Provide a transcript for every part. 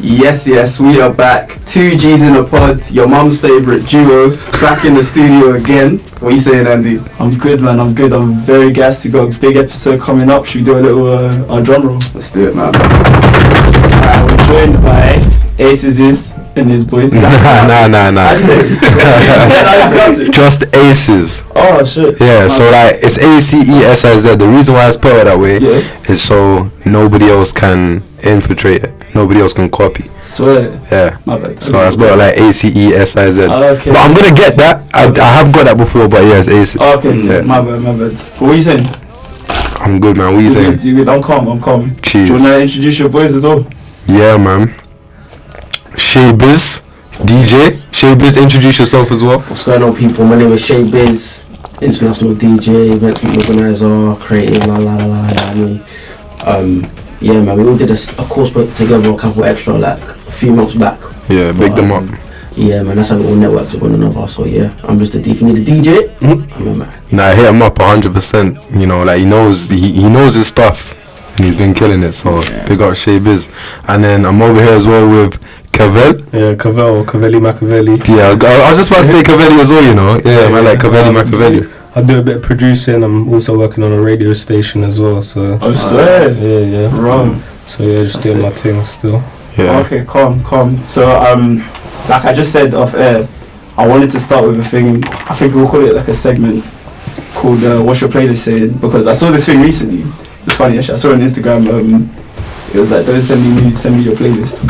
Yes, we are back. 2Gs in a pod, your mum's favourite duo, back in the studio again. What are you saying, Andy? I'm good, man. I'm very gassed. We got a big episode coming up. Should we do a little our drum roll? Let's do it, man. We're joined by Acesiz and his boys. Nah. Just Acesiz. Oh shit. Yeah, so like it's Acesiz. The reason why I spell it that way is so nobody else can infiltrate it. Nobody else can copy. Swear. Yeah. My bad. So I spell it like Acesiz. Okay. But I'm gonna get that. I have got that before, but yeah, it's Acesiz. Okay. Yeah. My bad. What are you saying? I'm good, man. What are you saying? You good? I'm calm. Cheers. Do you wanna introduce your boys as well? Yeah, man. Shaybiz, DJ. Shaybiz, introduce yourself as well. What's going on, people? My name is Shaybiz, international DJ, event organizer, creative, yeah, man, we all did a course put together, a couple extra, like a few months back. Yeah, big them up. Yeah, man, that's how we all networked with one another. So yeah, I'm just if you need a DJ, I'm a man. Nah, hit him up 100%. You know, like he knows his stuff, and he's been killing it. So big up Shaybiz. And then I'm over here as well with Cavelly. Yeah, Cavelly, Makaveli. Yeah, I was just about to say Cavelly as well, you know. Yeah, man, like Cavelly, Makaveli. I do a bit of producing. I'm also working on a radio station as well. So. Oh, swear. Yeah. Wrong. So yeah, just doing my thing still. Yeah. Okay, calm. So like I just said off air, I wanted to start with a thing. I think we'll call it like a segment called "What's Your Playlist Saying?" Because I saw this thing recently. It's funny actually. I saw it on Instagram. It was like, don't send me your playlist.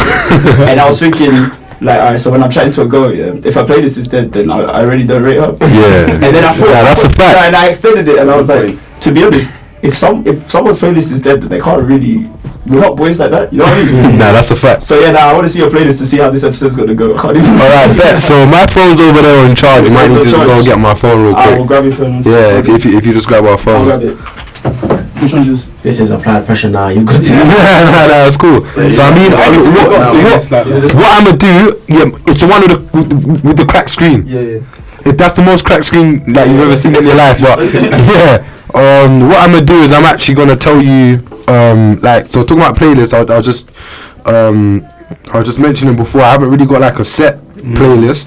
And I was thinking, like, alright, so when I'm chatting to a girl, if her playlist is dead, then I really don't rate her. Yeah. And then I thought, that's a fact. And I extended it, and I was like, to be honest, if someone's playlist is dead, then they can't really. We're not boys like that, you know what I mean? Nah, that's a fact. So yeah, I want to see your playlist to see how this episode's gonna go. I can't even. Alright, bet. So my phone's over there in charge. You might need to just go and get my phone real quick. I will grab your phone. Yeah, if you just grab our phones. I'll grab it. Which one's yours? This is applied pressure now. You got to. Nah, it's cool. So I mean, what I'm gonna do? Yeah, it's the one with the cracked screen. Yeah. That's the most cracked screen that you've ever seen in your life. But yeah, what I'm gonna do is I'm actually gonna tell you, like, so talking about playlists, I was just mentioning before. I haven't really got like a set playlist.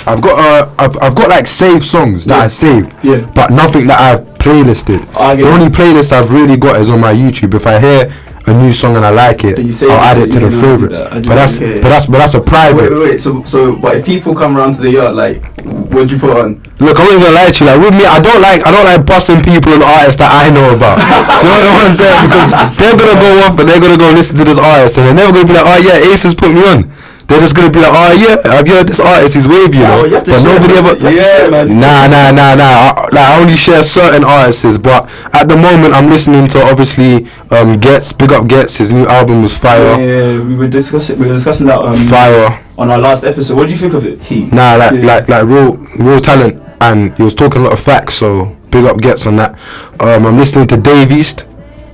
I've got like saved songs that I saved, but nothing that I've playlisted. The only playlist I've really got is on my YouTube. If I hear a new song and I like it, I'll add it to the favorites. But that's a private. Wait. So, but if people come around to the yard, like, what'd you put on? Look, I'm not gonna lie to you. Like with me, I don't like busting people and artists that I know about. Do you know the ones there? Because they're gonna go off and they're gonna go listen to this artist, and they're never gonna be like, oh yeah, Ace has put me on. They're just gonna be like, oh yeah, have you heard this artist? He's wavy, you know. But nobody ever. Yeah, man. Nah. I only share certain artists, but at the moment I'm listening to obviously Big Up Gets. His new album was fire. Yeah, we were discussing that fire on our last episode. What do you think of it? Like real talent, and he was talking a lot of facts. So Big Up Gets on that. I'm listening to Dave East.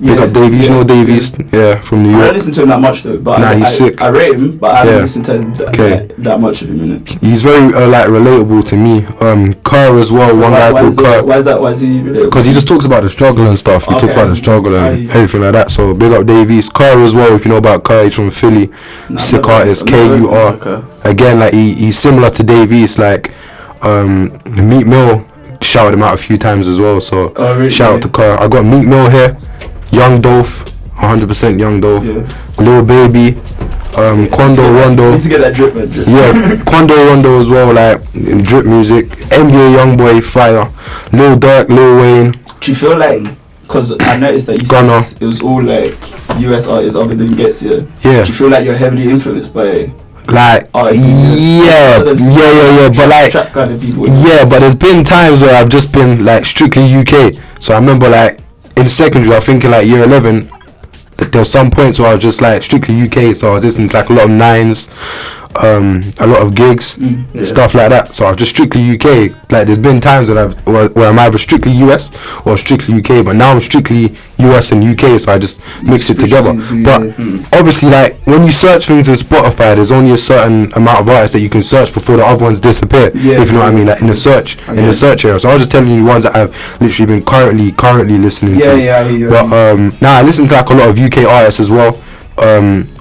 Big up Dave East, you know Dave East? Yeah, from New York. I don't listen to him that much though, but he's sick. I rate him, but I haven't listened to that much of him. He's very like relatable to me. Kerr as well, one guy called Kerr. Why is he relatable? Because he just talks about the struggle and stuff. He talks about the struggle and everything like that. So big up Dave East. Kerr as well, if you know about Kerr, he's from Philly. Sick artist, KUR. Again, like he's similar to Dave East, like Meek Mill shouted him out a few times as well. So shout out to Kerr. I got Meek Mill here. Young Dolph, 100% Young Dolph. Lil Baby, Quando Rondo. Need to get that drip, man. Yeah, Quando Rondo as well, like in drip music. NBA Youngboy, fire. Lil Durk, Lil Wayne. Do you feel like, because I noticed that you said it was all like US artists other than Gets, yeah? Do you feel like you're heavily influenced by like artists? But like trap kind of people? Yeah, but there's been times where I've just been like strictly UK. So I remember like in secondary, I think in like year 11, there were some points where I was just like strictly UK, so I was listening to like a lot of Nines, a lot of gigs, stuff like that. So I'm just strictly UK. Like there's been times where I'm either strictly US or strictly UK, but now I'm strictly US and UK. So I just mix it together. But obviously, like when you search things in Spotify, there's only a certain amount of artists that you can search before the other ones disappear. If you know what I mean, like in the search area. So I was just telling you ones that I've literally been currently listening to. But now I listen to like a lot of UK artists as well.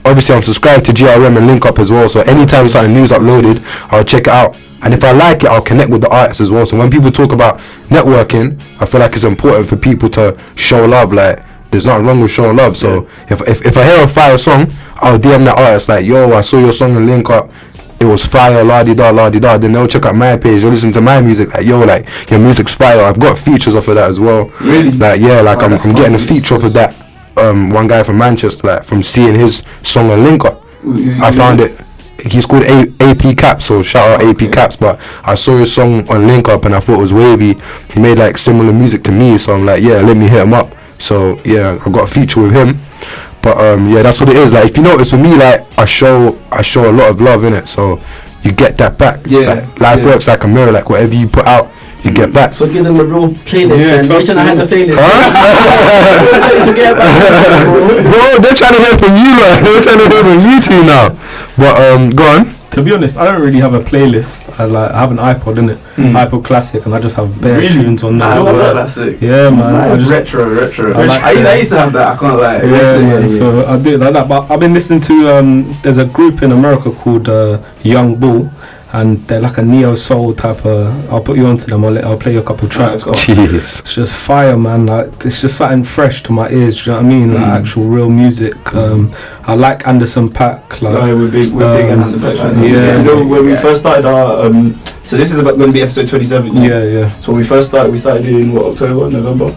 Obviously I'm subscribed to GRM and Link Up as well, so anytime something new's uploaded, I'll check it out, and if I like it, I'll connect with the artists as well. So when people talk about networking, I feel like it's important for people to show love. Like there's nothing wrong with showing love. So if I hear a fire song, I'll DM that artist like, yo, I saw your song in Link Up, it was fire, la-di-da. Then they'll check out my page, they'll listen to my music, like, yo, like your music's fire. I've got features off of that as well. Really? Like I'm getting a feature off of that. One guy from Manchester, like from seeing his song on Link Up, I found it. He's called AP Caps, so shout out AP Caps. But I saw his song on Link Up and I thought it was wavy. He made like similar music to me, so I'm like, yeah, let me hit him up. So yeah, I got a feature with him. But yeah, that's what it is. Like if you notice with me, like I show a lot of love in it, so you get that back. Like, life works like a mirror. Like whatever you put out, you get back. So give them a real playlist then. We're trying to have the playlist. Bro, they're trying to hear from you, man. They're trying to hear from you two now. But go on. To be honest, I don't really have a playlist. I have an iPod, innit? iPod Classic, and I just have bare tunes on that. Classic. Yeah, man. I just, retro. I used to have that. I can't lie. Yeah. So I do it like that. But I've been listening to there's a group in America called Young Bull. And they're like a neo soul type of. I'll put you onto them. I'll play you a couple tracks. Jeez. It's just fire, man. Like it's just something fresh to my ears. Do you know what I mean? Like actual real music. I like Anderson .Paak. Like we're big Anderson .Paak. Yeah. You know, when we first started our so this is going to be episode 27. Yeah. So when we first started, we started in November.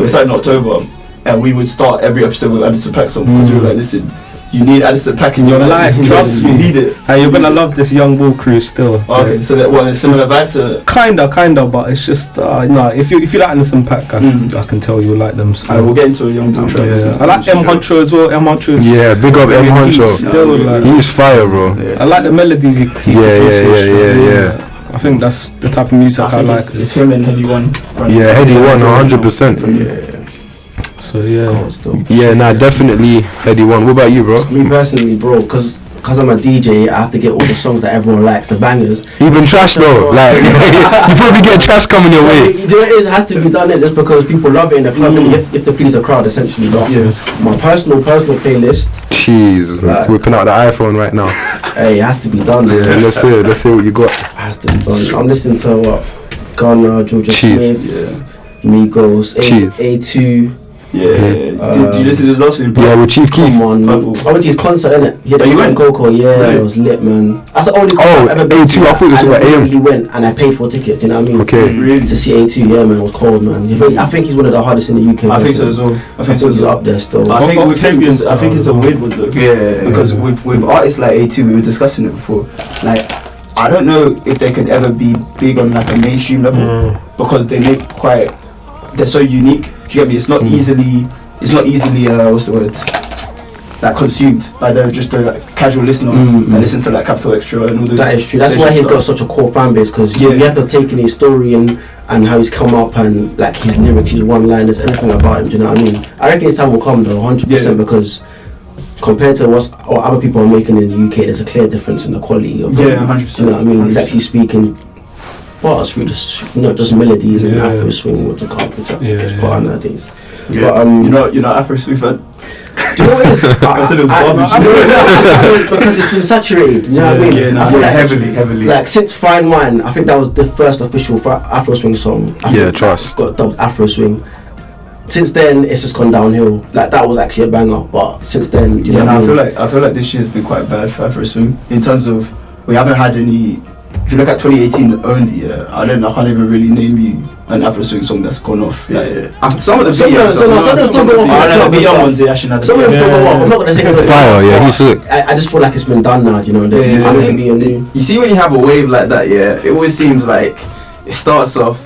We started in October, and we would start every episode with Anderson .Paak song because we were like, listen. You need Anderson .Paak in your life. Trust me, you need it. And you're gonna love this Young Bull crew still. Okay, so that it's similar vibe to. Kinda, but it's just no. If you like Anderson .Paak, I can tell you like them. So. We'll get into a Young Bull track. Yeah. I like M Honcho as well. M Honcho. Yeah, big up M Honcho. He's fire, bro. I like the melodies he Yeah. I think that's the type of music I like. It's him and Heady One. Yeah, Heady One, 100%. So yeah, nah, definitely Heady One. What about you, bro? Me personally, bro, because I'm a DJ, I have to get all the songs that everyone likes, the bangers. Even trash though, like you probably get trash coming your way. You know, it has to be done just because people love it in the club and you have to please the crowd essentially. But my personal playlist. Jeez, like, whipping out the iPhone right now. Hey, it has to be done. Yeah, let's hear what you got. It has to be done. I'm listening to Ghana, Georgia Smith, Migos, A2. Did you listen to his last film? Yeah, with Chief Keef. Come on, I went to his concert, innit? He had a went Coco, it was lit, man. That's the only concert I've ever been to. I thought it was about AM. He went and I paid for a ticket, do you know what I mean? Okay. Really? To see A2, yeah, man, it was cold, man. I think he's one of the hardest in the UK. I think so as well. I think he's up there still. I think with Tavius, I think it's a weird one though. Yeah. Because with artists like A2, we were discussing it before. Like, I don't know if they could ever be big on like a mainstream level because they make they're so unique. Do you get me? It's not easily what's the word? Like consumed by just a casual listener that listens to like Capital Extra and all those. That is true. That's why he's got such a core fan base because you have to take in his story and how he's come up and like his lyrics, his one-liners, everything about him. Do you know what I mean? I reckon his time will come though, 100%, because compared to what other people are making in the UK, there's a clear difference in the quality of 100%. Do you know what I mean? 100%. He's actually speaking bars through just melodies and Afro swing with the carpenter. It's put on nowadays. Yeah. But you're not Afro swing fan. Do you know what it is? I said it was garbage. Because it's been saturated. You know what I mean? Yeah, no, I feel like heavily. Like since Fine Wine, I think that was the first official Afro swing song. Trust. Got dubbed Afro swing. Since then, it's just gone downhill. Like that was actually a banger, but since then, you know I feel like this year's been quite bad for Afro swing in terms of we haven't had any. If you look at 2018 only, I can't even really name you an Afro swing song that's gone off. Some of the still go off. Some of them still go off. I'm not gonna say fire. Yeah, he's sick. I just feel like it's been done now. You know, you see when you have a wave like that, it always seems like it starts off.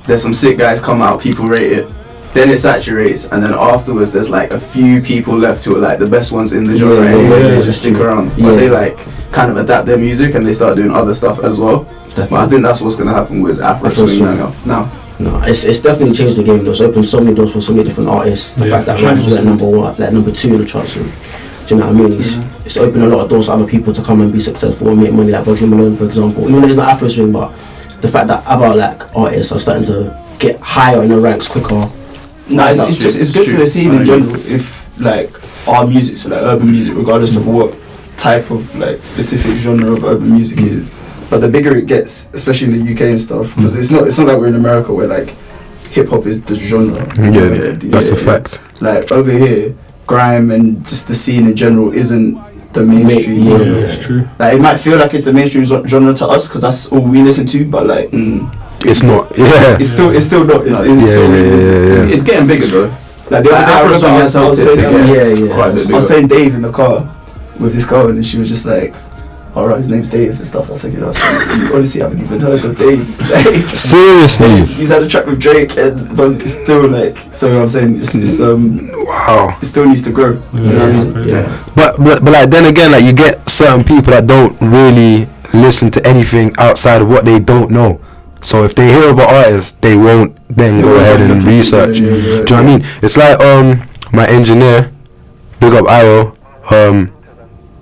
There's some sick guys come out, people rate it. then it saturates, and then afterwards there's like a few people left who are like the best ones in the genre anyway. They just stick around, but they like kind of adapt their music and they start doing other stuff as well. Definitely. But I think that's what's gonna happen with Afro swing now. No, it's definitely changed the game though. It's opened so many doors for so many different artists. The fact that Rams was at number 2 in the charts. Do you know what I mean? It's opened a lot of doors for other people to come and be successful and make money, like Bugsy Malone, for example. Even though it's not Afro swing, but the fact that other like artists are starting to get higher in the ranks quicker. No, it's good for the scene in general. If like our music, so like urban music, regardless of what type of like specific genre of urban music it is. But the bigger it gets, especially in the UK and stuff, because it's not like we're in America where like hip hop is the genre. That's a fact. Like over here, grime and just the scene in general isn't the mainstream genre. It's true. Like it might feel like it's the mainstream genre to us because that's all we listen to, but like it's not. Yeah. It's still not. It's getting bigger though. Like the other day, I was playing Dave in the car with this girl, and she was just like, alright, his name's Dave and stuff. I was like, you honestly haven't even heard of Dave. Like, seriously, he's had a track with Drake, but it's still like, so what I'm saying, it's wow, it still needs to grow. You know what I mean? Yeah. But like then again, like you get certain people that don't really listen to anything outside of what they don't know. So if they hear of an artist, they won't then go ahead and research. Do you know what I mean? It's like my engineer, big up Io,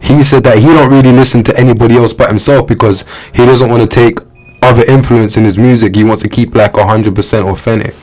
he said that he don't really listen to anybody else but himself because he doesn't want to take other influence in his music. He wants to keep like 100% authentic.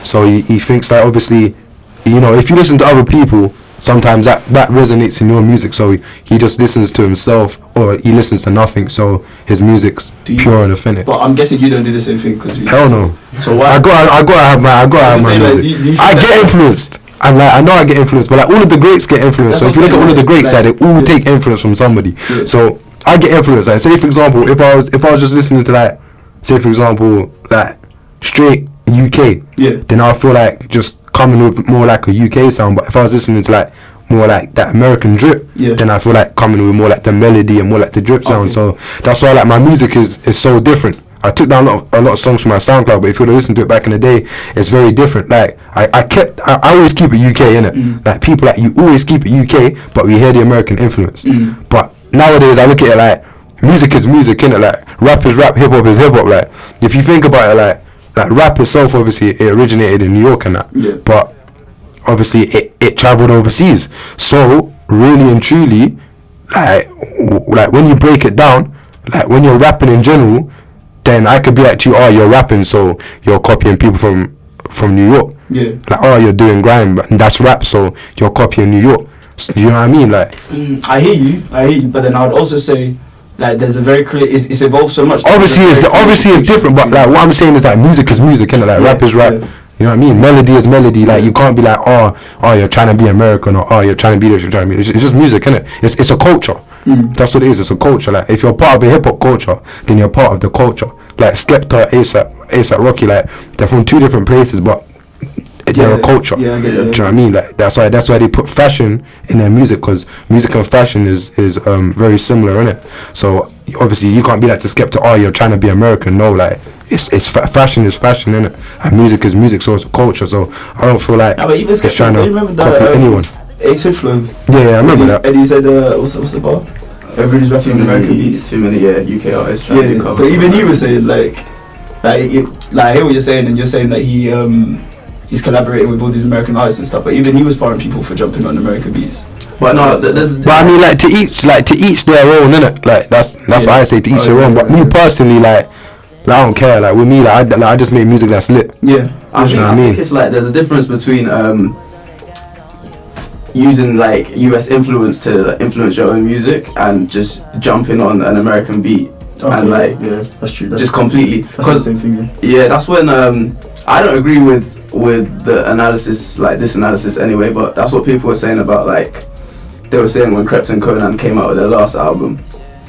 So he thinks that obviously, you know, if you listen to other people, sometimes that resonates in your music. So he just listens to himself, or he listens to nothing. So his music's pure and authentic. But I'm guessing you don't do the same thing because hell no. So why? I gotta have my music. I get influenced. And like I know I get influenced, but like all of the greats get influenced. So if you look at all of the greats, like they all take influence from somebody. Yeah. So I get influenced. Like say for example, if I was just listening to like, say for example, like straight UK, then I feel like just coming with more like a UK sound. But if I was listening to like more like that American drip, then I feel like coming with more like the melody and more like the drip sound. So that's why like my music is so different. I took down a lot of songs from my SoundCloud, but if you would have listened to it back in the day, it's very different. Like I always keep it UK in it. Like people like you always keep it UK, but we hear the American influence. But nowadays I look at it like music is music, innit? Like rap is rap, hip hop is hip hop. Like if you think about it, like rap itself, obviously it originated in New York and that, but obviously it traveled overseas. So really and truly, like when you break it down, like when you're rapping in general, then I could be like to you, oh, you're rapping, so you're copying people from New York. Like, oh, you're doing grime, and that's rap, so you're copying New York. So, you know what I mean? Like, I hear you, but then I would also say, like, there's a very clear, it's evolved so much. Obviously it's different, but like what I'm saying is that music is music, innit? Like rap is rap. You know what I mean? Melody is melody. Like you can't be like, oh, you're trying to be American, or oh, you're trying to be this, you're trying to be this. It's just music, innit? It's a culture. That's what it is. It's a culture. Like if you're part of a hip hop culture, then you're part of the culture. Like Skepta, ASAP Rocky, like they're from two different places, but they're a culture. Do you know what I mean? Like that's why they put fashion in their music, because music and fashion is very similar, innit? So obviously you can't be like to Skepta, oh, you're trying to be American. No, like fashion is fashion, innit? And music is music, so it's a culture. So I don't feel like it's trying to copy anyone. Ace Hood flow. Yeah, I remember that. And he said, what's the bar? Everybody's rapping American beats. Too many UK artists trying to cover. So even he was saying like I hear what you're saying, and you're saying that he's collaborating with all these American artists and stuff. But even he was firing people for jumping on American beats. But no, but I mean, like to each their own, innit? Like that's what I say, to each their own. But me personally, like I don't care. Like with me, like I just make music that's lit. I think it's like there's a difference between using like US influence to influence your own music and just jumping on an American beat and like that's true. That's just completely. That's the same thing. Yeah, that's when I don't agree with the analysis, like this analysis anyway. But that's what people were saying about, like they were saying when Krept and Conan came out with their last album.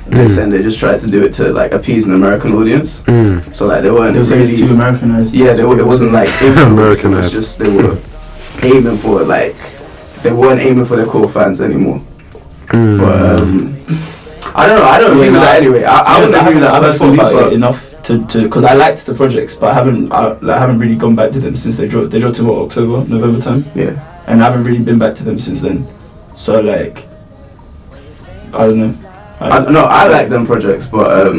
They were saying they just tried to do it to like appease an American audience. So like they were saying it's too Americanized. Yeah, it wasn't like Americanized. It was just they were aiming for like. They weren't aiming for their core fans anymore. But I don't know. I don't agree with that anyway. I wouldn't agree with that personally. But enough because I liked the projects, but I haven't really gone back to them since they dropped in October, November time. Yeah. And I haven't really been back to them since then. So like, I don't know. I like them projects, but I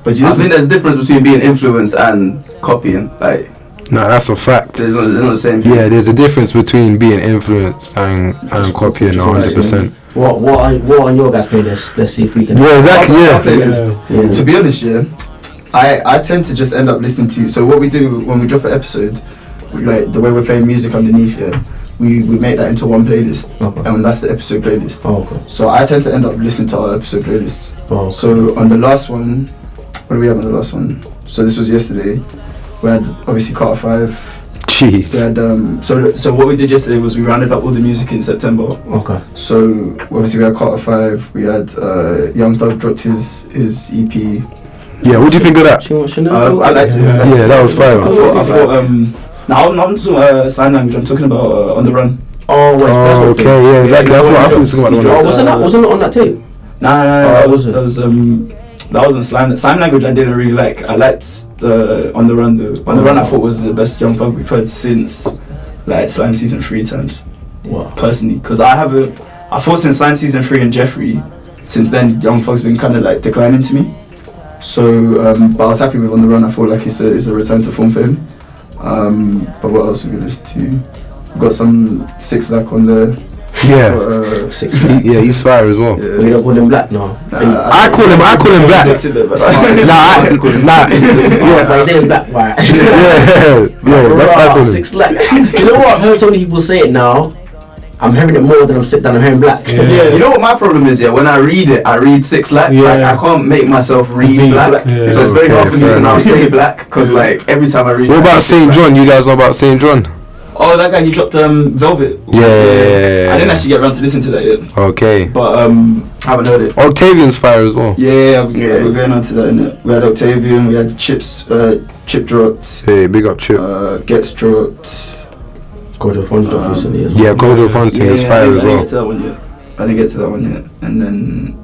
think there's a difference between being influenced and copying. Like, nah, that's a fact. There's not the same thing. Yeah, there's a difference between being influenced and copying 100%. What on your guys' playlist? Let's see if we can. Yeah, exactly. Yeah. To be honest, I tend to just end up listening to. So what we do when we drop an episode, like the way we're playing music underneath, we make that into one playlist, and that's the episode playlist. So I tend to end up listening to our episode playlists. So on the last one, what do we have on the last one? So this was yesterday. We had obviously Carter 5. Jeez. We had so what we did yesterday was we rounded up all the music in September. Okay. So obviously we had Carter 5. We had Young Thug dropped his EP. Yeah, what do you think of that? I liked it. Yeah, that was fire. I thought now I'm not talking sign language. I'm talking about On the Run. Oh, okay, yeah, exactly. I thought you were talking about the one. Wasn't it on that tape? Nah, that wasn't sign language. I didn't really like. I liked the On the Run though. On the Run I thought was the best Young Thug we've heard since like Slime Season 3 times. Wow. Personally, because I thought since Slime Season 3 and Jeffrey, since then Young Thug's been kind of like declining to me. So, but I was happy with On the Run. I feel like it's a return to form for him. But what else we got listen to? We've got some 6 Lack on there. Yeah. 6 Lack. Yeah, he's fire as well. We don't call him Black now. I call him Black. But he Black, right? Yeah, that's what I call him. 6 Lack. You know what? I've heard so many people say it now. I'm hearing it more than I'm hearing Black. Yeah. You know what my problem is? Yeah, when I read it, I read 6 Lack. Yeah. Like, I can't make myself read Black. Yeah. So it's very hard for me to now say Black because like every time I read. What about St. John? You guys know about St. John? Oh, that guy, he dropped Velvet. Yeah. I didn't actually get around to listen to that yet. Okay. But I haven't heard it. Octavian's fire as well. Yeah, we're going on to that, innit? We had Octavian, we had Chip dropped. Hey, big up Chip. Gets dropped. Kojo Fonz dropped recently as well. Yeah, Kojo Fonz is fire as well. I didn't get to that one yet. And then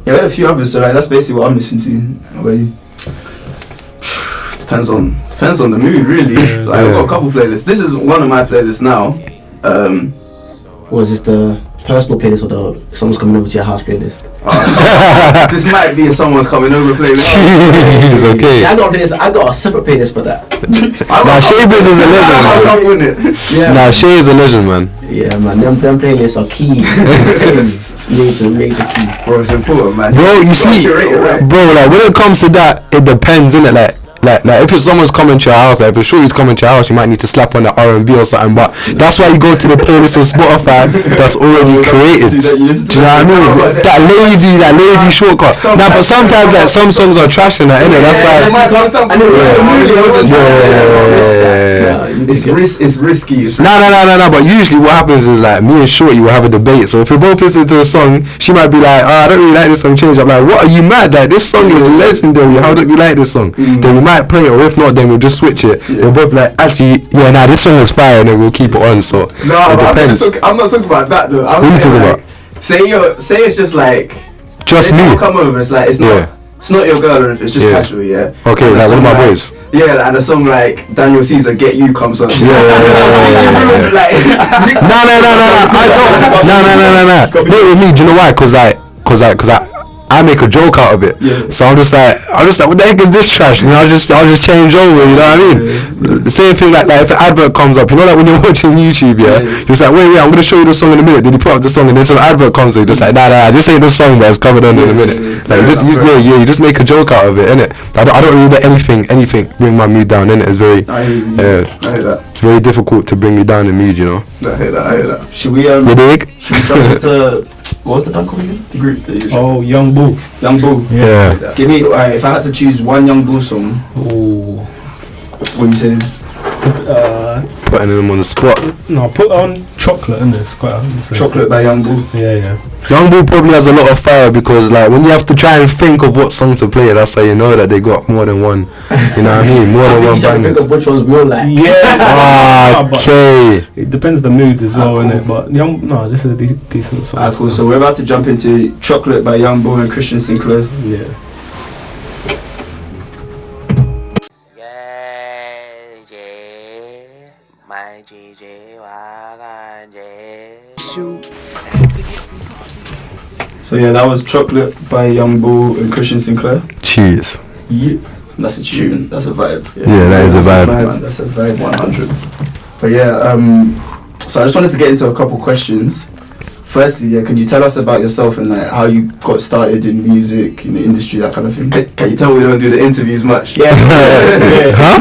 we had a few others, so like that's basically what I'm listening to already. Depends on the mood, really. So I've got a couple playlists. This is one of my playlists now. Was this the personal playlist or the someone's coming over to your house playlist? This might be a someone's coming over playlist. Jeez, okay. See, I got a separate playlist for that. Nah, Shaybiz is a legend, man. Yeah. Nah, Shay is a legend, man. Yeah, man. Them playlists are key. major key. Bro, it's important, man. Bro, you see, bro, like when it comes to that, it depends, innit? Like if it's someone's coming to your house, like if it's Shorty's coming to your house, you might need to slap on the R&B or something. But that's why you go to the playlist on Spotify that's already created. Do you know what I mean? That lazy shortcut. Nah, but sometimes like some songs are trash and that, innit? That's why. It's risky. Nah. But usually what happens is like me and Shorty will have a debate. So if we both listen to a song, she might be like, I don't really like this song. Change. I'm like, what are you mad? Like this song is legendary. How don't you like this song? Then we might play it, or if not, then we'll just switch it. They're both like, actually, this song is fire, and then we'll keep it on. So it depends. I'm not talking about that though. What are you talking about? Say it's just like just me. Come over. It's like it's not your girl, or if it's just casual, yeah. Okay, like one of my boys. Yeah, and a song like Daniel Caesar, Get You comes on. No. Not with me. Do you know why? Cause I make a joke out of it. Yeah. So I'm just like, what the heck is this trash? And I'll just change over, you know what I mean? The same thing like if an advert comes up, you know, like when you're watching YouTube, you're just like, wait, I'm gonna show you the song in a minute. Then you put up the song and then some advert comes up, you're just like, nah, this ain't the song, but it's covered on in a minute. Like you just make a joke out of it, innit? I don't really let anything bring my mood down, innit? It's very I hear that. It's very difficult to bring me down in mood, you know. I hear that. Should we you dig? Should we jump into what was the band called again? The group. Oh, Young Bull. Yeah. Give me if I had to choose one Young Bull song. Oh. What you saying? Putting them on the spot. No, put on Chocolate in this. Chocolate by Young Bull. Yeah. Young Bull probably has a lot of fire because like when you have to try and think of what song to play, that's how you know that they got more than one. You know what I mean? More than one banger. Think of which ones we all like. Yeah. Okay. It depends the mood as well, innit? But this is a decent song. Cool. So we're about to jump into Chocolate by Young Bull and Christian Sinclair. Yeah. So yeah, that was Chocolate by Young Bull and Christian Sinclair. Cheers. Yeah, that's a tune. That's a vibe. Yeah, that is a vibe. Man. That's a vibe. 100. But yeah, so I just wanted to get into a couple questions. Firstly, yeah, can you tell us about yourself and like how you got started in music, in the industry, that kind of thing? Can you tell we don't do the interviews much? Yeah. Huh?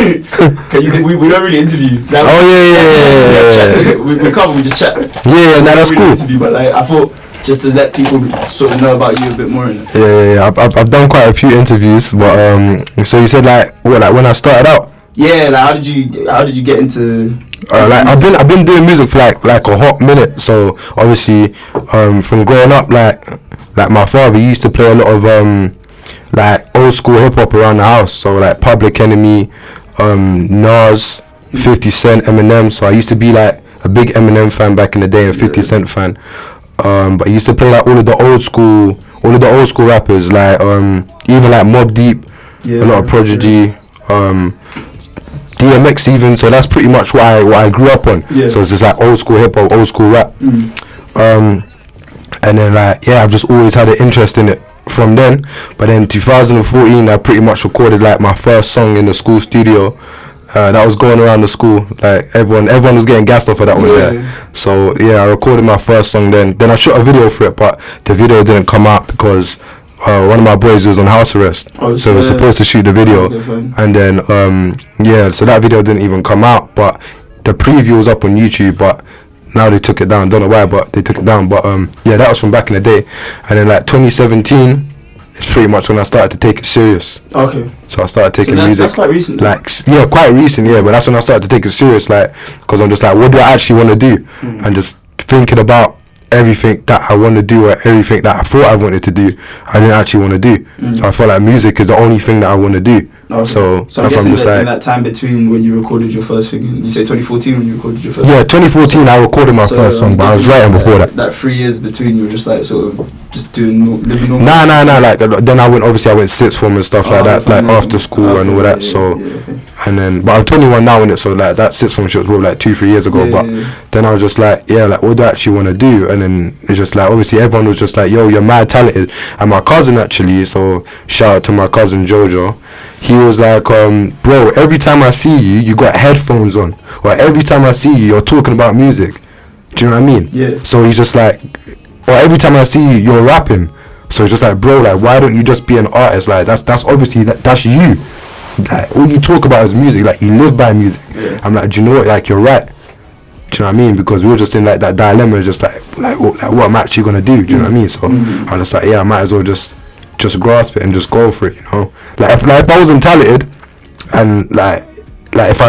Can you? We don't really interview. Like, Oh yeah. we can't. We just chat. Yeah, no, that's We cool. don't interview, but like I thought just to let people sort of know about you a bit more. Innit? Yeah. I've done quite a few interviews, but so you said like what, like when I started out? Yeah, like how did you get into? Like I've been doing music for like a hot minute. So obviously, from growing up, like my father used to play a lot of like old school hip hop around the house. So like Public Enemy, Nas, 50 Cent, Eminem. So I used to be like a big Eminem fan back in the day and 50 Cent fan. But I used to play like all of the old school rappers, like even like Mobb Deep, a lot of Prodigy, DMX even. So that's pretty much what I grew up on. So it's just like old school hip hop, old school rap. And then like I've just always had an interest in it from then. But then 2014 I pretty much recorded like my first song in the school studio. That was going around the school, like everyone was getting gassed off of that one. So I recorded my first song then I shot a video for it, but the video didn't come out because one of my boys was on house arrest. So we were supposed to shoot the video, and then so that video didn't even come out, but the preview was up on YouTube, but now they took it down. Don't know why, but they took it down. But that was from back in the day. And then like 2017 it's pretty much when I started to take it serious. Okay. So I started taking music. That's quite recent. Like quite recent, but that's when I started to take it serious, like, because I'm just like, what do I actually want to do? And just thinking about everything that I want to do or everything that I thought I wanted to do, I didn't actually want to do. So I felt like music is the only thing that I want to do. Okay. So I'm that's what I'm just like. In that time between when you recorded your first thing, you say 2014 when you recorded your first. Yeah, 2014 I recorded my first song, but I was writing before that. That 3 years between, you were just like sort of just doing living normal. Nah. Like then I went sixth form and stuff like that, like after school and all that. So and then, but I'm 21 now in it, so like that sixth form shit was probably like 2-3 years ago. But then I was just like, like what do I actually want to do? And then it's just like, obviously everyone was just like, yo, you're mad talented. And my cousin actually, so shout out to my cousin Jojo. He was like, bro, every time I see you, you got headphones on. Or every time I see you, you're talking about music. Do you know what I mean? Yeah. So he's just like, or every time I see you, you're rapping. So it's just like, bro, like, why don't you just be an artist? Like, that's obviously, that's you. Like, all you talk about is music. Like, you live by music. Yeah. I'm like, do you know what? Like, you're right. Do you know what I mean? Because we were just in like that dilemma, just like what I'm actually gonna do. Do you know what I mean? So I'm just like, I might as well just grasp it and just go for it, you know. Like if I wasn't talented, and like if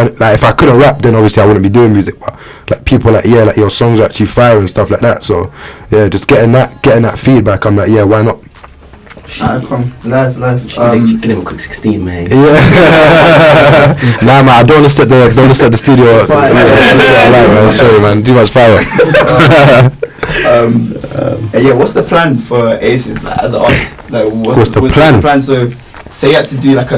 I couldn't rap, then obviously I wouldn't be doing music. But like people like like your songs are actually fire and stuff like that. So just getting that feedback, I'm like, why not? Come live. Get him a quick 16, man. Yeah. Nah, man, I don't want to set the studio up. Sorry, man, too much fire. What's the plan for Acesiz, like, as an artist? Like, what's the plan? So you had to do like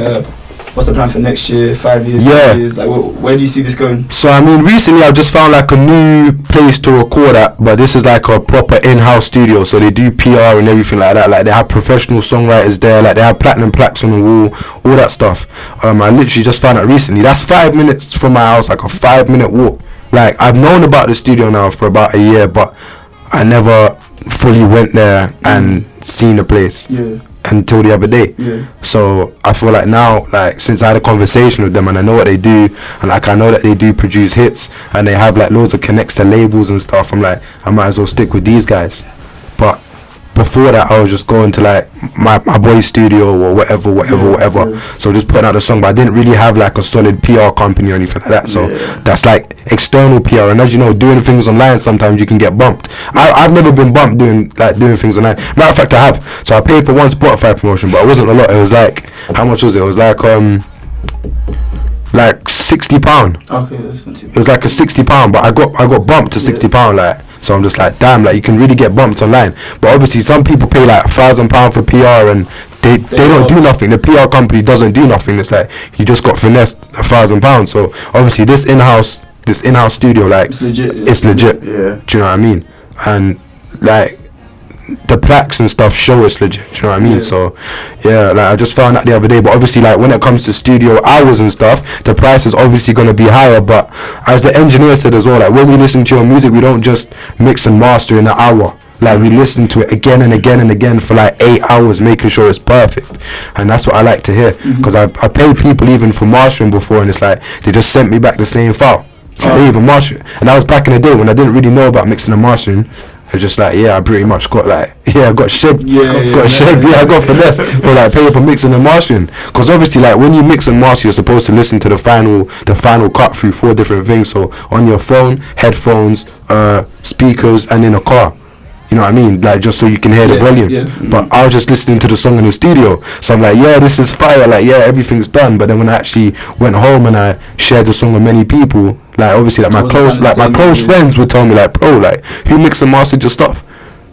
what's the plan for next year, 5 years, 10 years? Like, where do you see this going? So I mean, recently I've just found like a new place to record at, but this is like a proper in-house studio. So they do PR and everything like that. Like they have professional songwriters there. Like they have platinum plaques on the wall, all that stuff. I literally just found out recently. That's 5 minutes from my house, like a 5-minute walk. Like I've known about the studio now for about a year, but I never fully went there and seen the place until the other day. So I feel like now, like since I had a conversation with them and I know what they do, and like I know that they do produce hits and they have like loads of connects to labels and stuff, I'm like, I might as well stick with these guys. But before that I was just going to like my boy's studio or whatever. So just putting out a song, but I didn't really have like a solid PR company or anything like that. So that's like external PR, and as you know, doing things online sometimes you can get bumped. I've never been bumped doing things online. Matter of fact, I have. So I paid for one Spotify promotion, but it wasn't a lot. It was like, how much was it? It was like £60. Okay, that's not too bad. It was like a £60, but I got bumped to £60. Like, so I'm just like, damn, like you can really get bumped online. But obviously some people pay like £1,000 for PR and they don't do nothing. The PR company doesn't do nothing. It's like you just got finessed £1,000. So obviously this this in-house studio, like It's legit. it's legit. Yeah. Do you know what I mean? And like the plaques and stuff show it's legit. Do you know what I mean? Yeah. So yeah, like I just found that the other day. But obviously, like when it comes to studio hours and stuff, the price is obviously going to be higher. But as the engineer said as well, like when we listen to your music, we don't just mix and master in an hour. Like we listen to it again and again and again for like 8 hours, making sure it's perfect. And that's what I like to hear, because I paid people even for mastering before, and it's like they just sent me back the same file. So they even master it. And that was back in the day when I didn't really know about mixing and mastering. I was just like, yeah, I pretty much got like, I got shed, I got finesse for like paying for mixing and mastering. Because obviously, like when you mix and master, you're supposed to listen to the final cut through 4 different things. So on your phone, headphones, speakers, and in a car. You know what I mean? Like just so you can hear the volumes. Yeah. But I was just listening to the song in the studio, so I'm like, yeah, this is fire. Like, yeah, everything's done. But then when I actually went home and I shared the song with many people, like obviously, like my close friends would tell me, like, bro, like who mixed and mastered your stuff?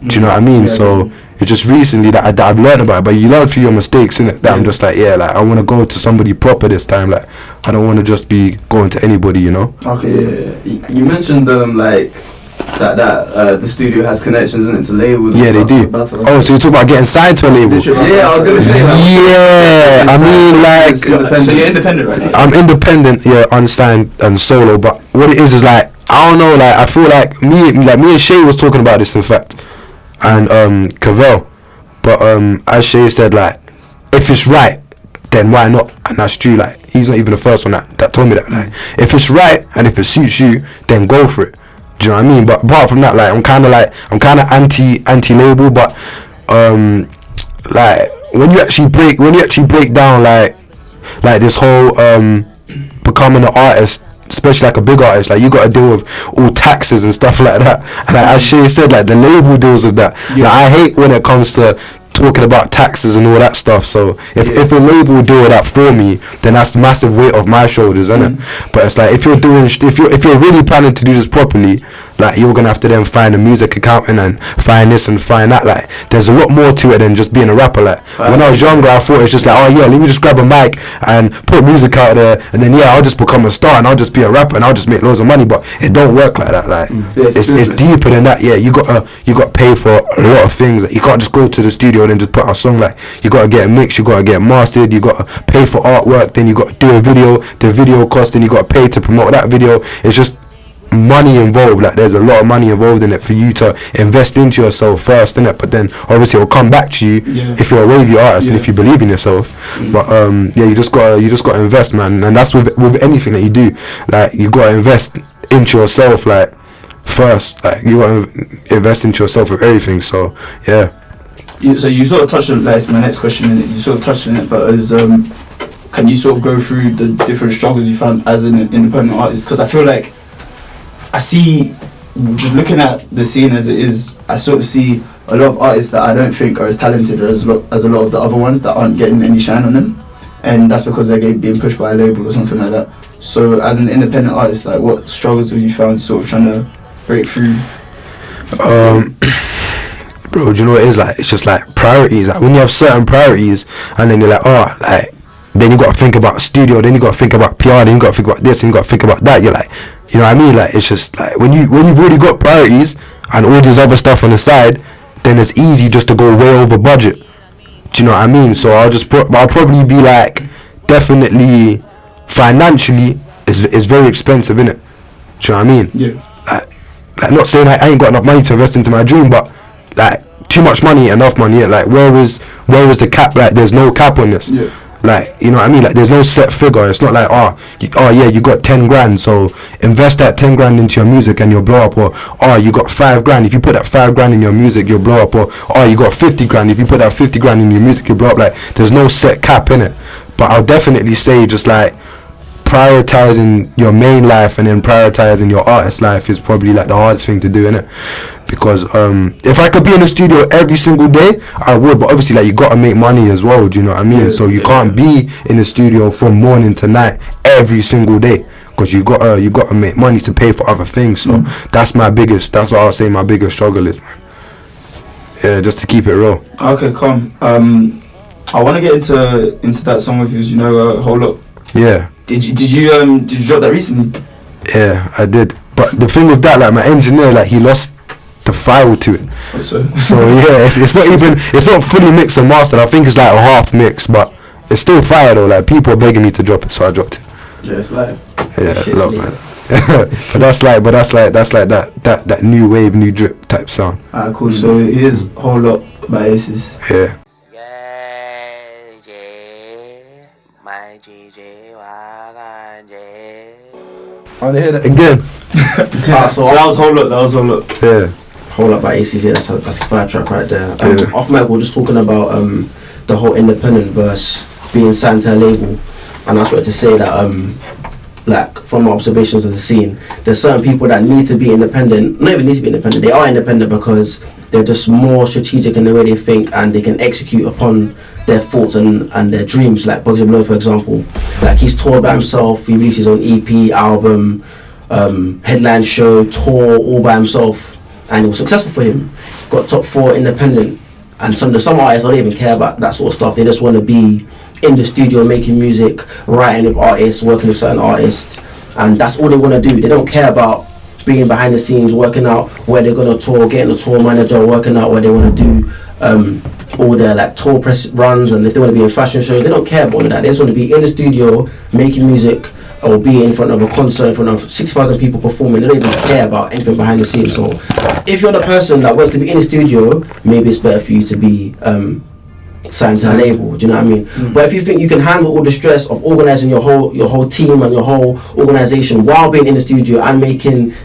Do you know what I mean? Yeah, So it's just recently that I've learned about it. But you learn through your mistakes, innit? That I'm just like, yeah, like I want to go to somebody proper this time. Like I don't want to just be going to anybody, you know? Okay. Yeah. You mentioned like. That the studio has connections in it to labels. Yeah, they do. Oh, so you talk about getting signed to a label? Yeah, I was gonna say that. Yeah, I mean, like, So you're independent right now? I'm independent, yeah, unsigned and solo. But what it is like, I don't know, like I feel like me and Shay was talking about this, in fact, and Cavelly. But as Shay said, like, if it's right, then why not? And that's true. Like, he's not even the first one that told me that. Like, if it's right and if it suits you, then go for it. Do you know what I mean? But apart from that, like I'm kind of anti-label, but like when you actually break down like this whole becoming an artist, especially like a big artist, like you got to deal with all taxes and stuff like that. And like, as Shay said, like the label deals with that. Yeah. Like, I hate when it comes to talking about taxes and all that stuff. So if a label will do that for me, then that's the massive weight off my shoulders, isn't it? But it's like if you're really planning to do this properly, like you're gonna have to then find a music accountant and find this and find that. Like there's a lot more to it than just being a rapper. Like when I was younger, I thought it's just like, oh yeah, let me just grab a mic and put music out there, and then I'll just become a star and I'll just be a rapper and I'll just make loads of money. But it don't work like that. Like it's deeper than that. Yeah, you got pay for a lot of things. Like, you can't just go to the studio and then just put out a song. Like you got to get mixed, you got to get mastered, you got to pay for artwork, then you got to do a video, the video cost, then you got to pay to promote that video. It's just money involved. Like there's a lot of money involved in it for you to invest into yourself first, innit? But then obviously it'll come back to you if you're a wavy artist and if you believe in yourself. But you just gotta invest, man. And that's with anything that you do. Like you gotta invest into yourself, like first. Like you gotta invest into yourself with everything. So yeah. So you sort of touched on, that's my next question, and you sort of touched on it, but as can you sort of go through the different struggles you found as an independent artist? Because I feel like I see, just looking at the scene as it is, I sort of see a lot of artists that I don't think are as talented as a lot of the other ones that aren't getting any shine on them, and that's because they're being pushed by a label or something like that. So as an independent artist, like what struggles have you found sort of trying to break through? Bro, do you know what it is like? It's just like priorities. Like when you have certain priorities, and then you're like, oh, like then you got to think about studio, then you got to think about PR, then you got to think about this, and you got to think about that. You're like, you know what I mean? Like it's just like when you've already got priorities and all this other stuff on the side, then it's easy just to go way over budget. Do you know what I mean? So I'll probably be like, definitely financially, it's very expensive, innit? Do you know what I mean? Yeah. Like not saying I ain't got enough money to invest into my dream, but like too much money, enough money. Yeah. Like where is the cap? Like there's no cap on this. Yeah. Like, you know what I mean? Like there's no set figure. It's not like you got 10 grand, so invest that 10 grand into your music and you'll blow up. Or you got 5 grand, if you put that 5 grand in your music you'll blow up. Or you got 50 grand, if you put that 50 grand in your music you'll blow up. Like there's no set cap in it. But I'll definitely say just like prioritizing your main life and then prioritizing your artist life is probably like the hardest thing to do, innit? Because if I could be in the studio every single day, I would, but obviously like you gotta make money as well, do you know what I mean? So you can't be in the studio from morning to night every single day, because you gotta make money to pay for other things. So that's what I'll say my biggest struggle is, man. Yeah, just to keep it real. Okay, come. I want to get into that song with you, you know, Hold Up. Yeah. Did you drop that recently? Yeah, I did. But the thing with that, like my engineer, like he lost the file to it. So yeah, it's not even, it's not fully mixed and mastered. I think it's like a half mix, but it's still fire though. Like people are begging me to drop it, so I dropped it. Yeah, it's live. Yeah, love man. but that's like that new wave, new drip type sound. Alright, cool. So here's Whole Lot by Acesiz. Yeah. I want to hear that again. So that was Whole Lot. Yeah. Whole Lot by Acesiz, that's a fire track right there. Off mic, we're just talking about the whole independent verse being signed to a label, and I just wanted to say that like from my observations of the scene, there's certain people that need to be independent. Not even need to be independent. They are independent because they're just more strategic in the way they think, and they can execute upon their thoughts and their dreams. Like Bugsy Blow, for example, like he's toured by himself. He released his own EP, album, headline show, tour all by himself, and it was successful for him. Got top 4 independent, and some artists don't even care about that sort of stuff. They just want to be in the studio making music, writing with artists, working with certain artists, and that's all they want to do. They don't care about being behind the scenes, working out where they're going to tour, getting a tour manager, working out where they want to do all their like tour press runs, and if they want to be in fashion shows. They don't care about all of that. They just want to be in the studio making music, or be in front of a concert in front of 6,000 people performing. They don't even care about anything behind the scenes. So if you're the person that wants to be in the studio, maybe it's better for you to be signed to a label, do you know what I mean? But if you think you can handle all the stress of organising your whole team and your whole organisation while being in the studio and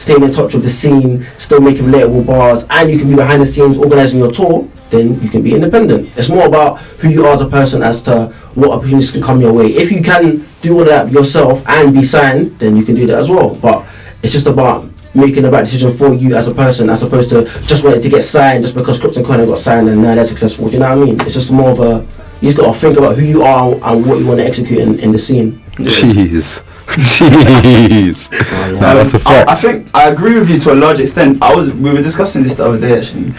staying in touch with the scene, still making relatable bars, and you can be behind the scenes organising your tour, then you can be independent. It's more about who you are as a person as to what opportunities can come your way. If you can do all that yourself and be signed, then you can do that as well. But it's just about making the right decision for you as a person, as opposed to just wanting to get signed just because Krypton Conan got signed and now they're successful. Do you know what I mean? It's just more of a, you just got to think about who you are and what you want to execute in the scene. Jeez. No, that's a fact. I think I agree with you to a large extent. We were discussing this the other day actually.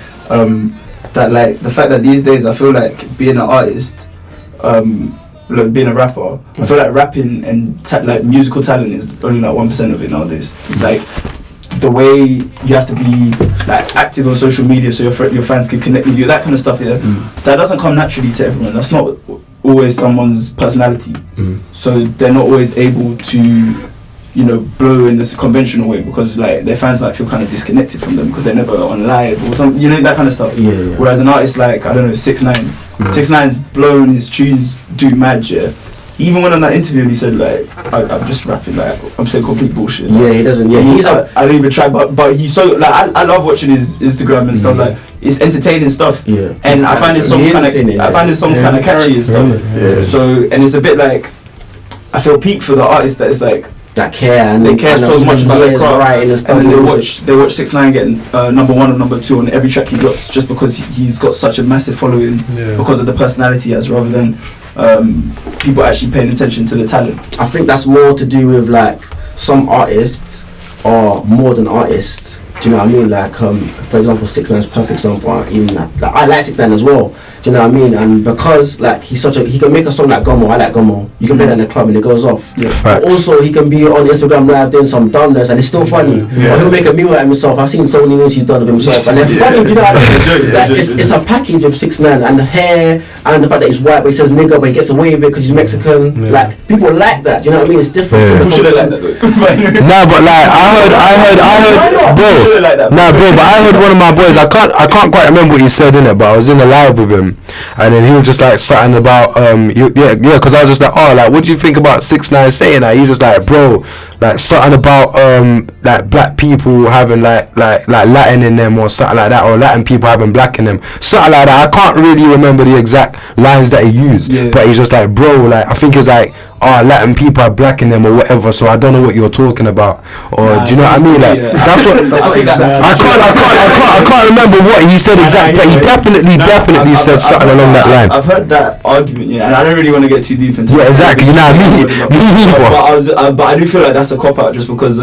That like the fact that these days I feel like being an artist, like being a rapper, I feel like rapping and like musical talent is only like 1% of it nowadays. Like the way you have to be like active on social media so your fans can connect with you, that kind of stuff. Yeah, that doesn't come naturally to everyone. That's not always someone's personality. So they're not always able to, you know, blow in this conventional way because like their fans might feel kind of disconnected from them because they're never on live or something, you know, that kind of stuff. Yeah. Whereas an artist like, I don't know, 6ix9ine, 6ix9ine's blown, his tunes do mad, yeah. He even went on that interview and he said like, I'm just rapping, like I'm saying complete bullshit. Yeah, he doesn't. Yeah, I don't even try, but he's so like I love watching his Instagram and stuff. Like it's entertaining stuff. Yeah, and I find his songs kind of catchy and stuff. Yeah. So and it's a bit like I feel peak for the artist that is like that care and they care so much about their craft, and then they watch 6ix9ine getting number 1 or number 2 on every track he drops just because he's got such a massive following because of the personality he has, rather than people actually paying attention to the talent. I think that's more to do with like some artists are more than artists. Do you know what I mean? Like for example, 6ix9ine's perfect example. I like 6ix9ine as well. Do you know what I mean? And because like he can make a song like Gomo. I like Gomo. You can play that in the club and it goes off. Yeah. But also he can be on Instagram live doing some dumbness and it's still funny. Or he'll make a meme out of himself. I've seen so many memes he's done of himself and they're funny. Do you know what I mean? It's a package of 6ix9ine and the hair and the fact that he's white but he says nigga but he gets away with it because he's Mexican. Like people like that. Do you know what I mean? It's different. People should have liked that though. No, but like I heard, bro. Like that, nah, bro, but I heard one of my boys. I can't quite remember what he said in it, but I was in a live with him, and then he was just like something about because I was just like, oh, like what do you think about 6ix9ine saying that? He was just like, bro, like something about like black people having like Latin in them or something like that, or Latin people having black in them, something like that. I can't really remember the exact lines that he used, but he's just like, bro, like I think it's like, oh, Latin people are black in them or whatever, so I don't know what you're talking about, or do you know what I mean? Like that's what I can't remember what he said exactly, but he definitely said something along that line. I've heard that argument, and I don't really want to get too deep into it. Yeah, exactly. You know what I mean? But I do feel like that's a cop out just because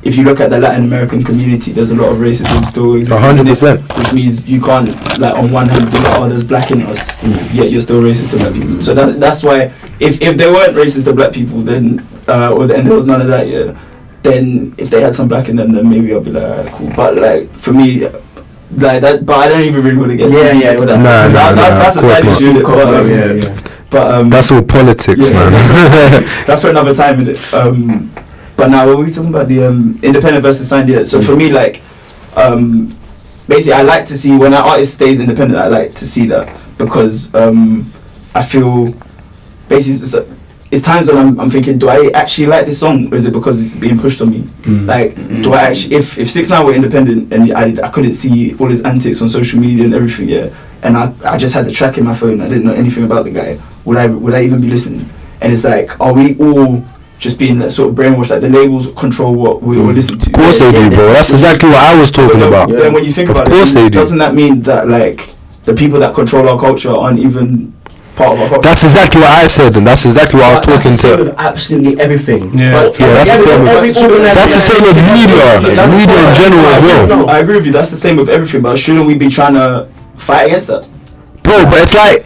if you look at the Latin American community, there's a lot of racism still existing. 100%. Which means you can't, like, on one hand be like, oh, there's black in us, yet you're still racist to black people. So that's why, if they weren't racist to black people, then and there was none of that, then if they had some black in them, then maybe I'll be like, alright, cool. But like for me, like that, but I don't even really want to get into that. That's a side issue. But that's all politics, man. That's for another time. But now, what were we talking about? The independent versus signed. Yeah. So for me, like, basically, I like to see when an artist stays independent. I like to see that because I feel basically it's times when I'm thinking, do I actually like this song, or is it because it's being pushed on me? Like, do I actually? If 6ix9ine were independent and I couldn't see all his antics on social media and everything, and I just had the track in my phone, I didn't know anything about the guy, would I even be listening? And it's like, are we all just being like, sort of brainwashed? Like the labels control what we all listen to. Of course they do, bro. That's exactly what I was talking about. Then when you think about it, doesn't that mean that like the people that control our culture aren't even part of our culture? That's exactly what I said, and that's exactly what I was talking to. With absolutely everything. That's the same with media in general as well. No, I agree with you. That's the same with everything. But shouldn't we be trying to fight against that? Bro, but it's like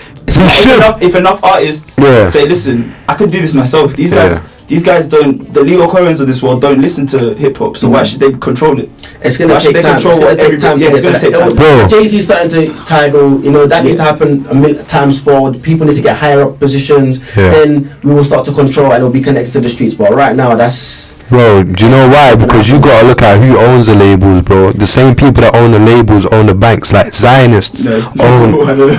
if enough artists say, listen, I could do this myself. These guys don't. The Leo Cohens of this world don't listen to hip hop. So why should they control it? It's gonna take time. It's gonna take time. Jay-Z starting to title. That needs to happen a million times forward. People need to get higher up positions. Then we will start to control and it'll be connected to the streets. But right now, that's. Bro, do you know why? Because you gotta look at who owns the labels, bro. The same people that own the labels own the banks, like Zionists own bro. Bro.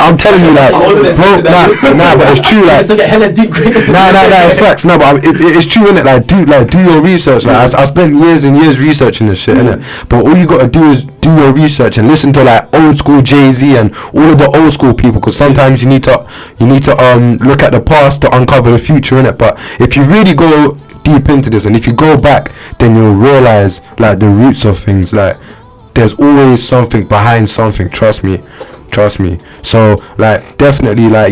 I'm telling you, like, bro. But it's true, like. It's facts. No, but it's true, innit? Like, do your research. Like, I spent years and years researching this shit, innit? But all you gotta do is do your research and listen to like old school Jay-Z and all of the old school people, because sometimes you need to look at the past to uncover the future, innit? But if you really go deep into this and if you go back, then you'll realize like the roots of things. Like there's always something behind something. Trust me. So like definitely, like,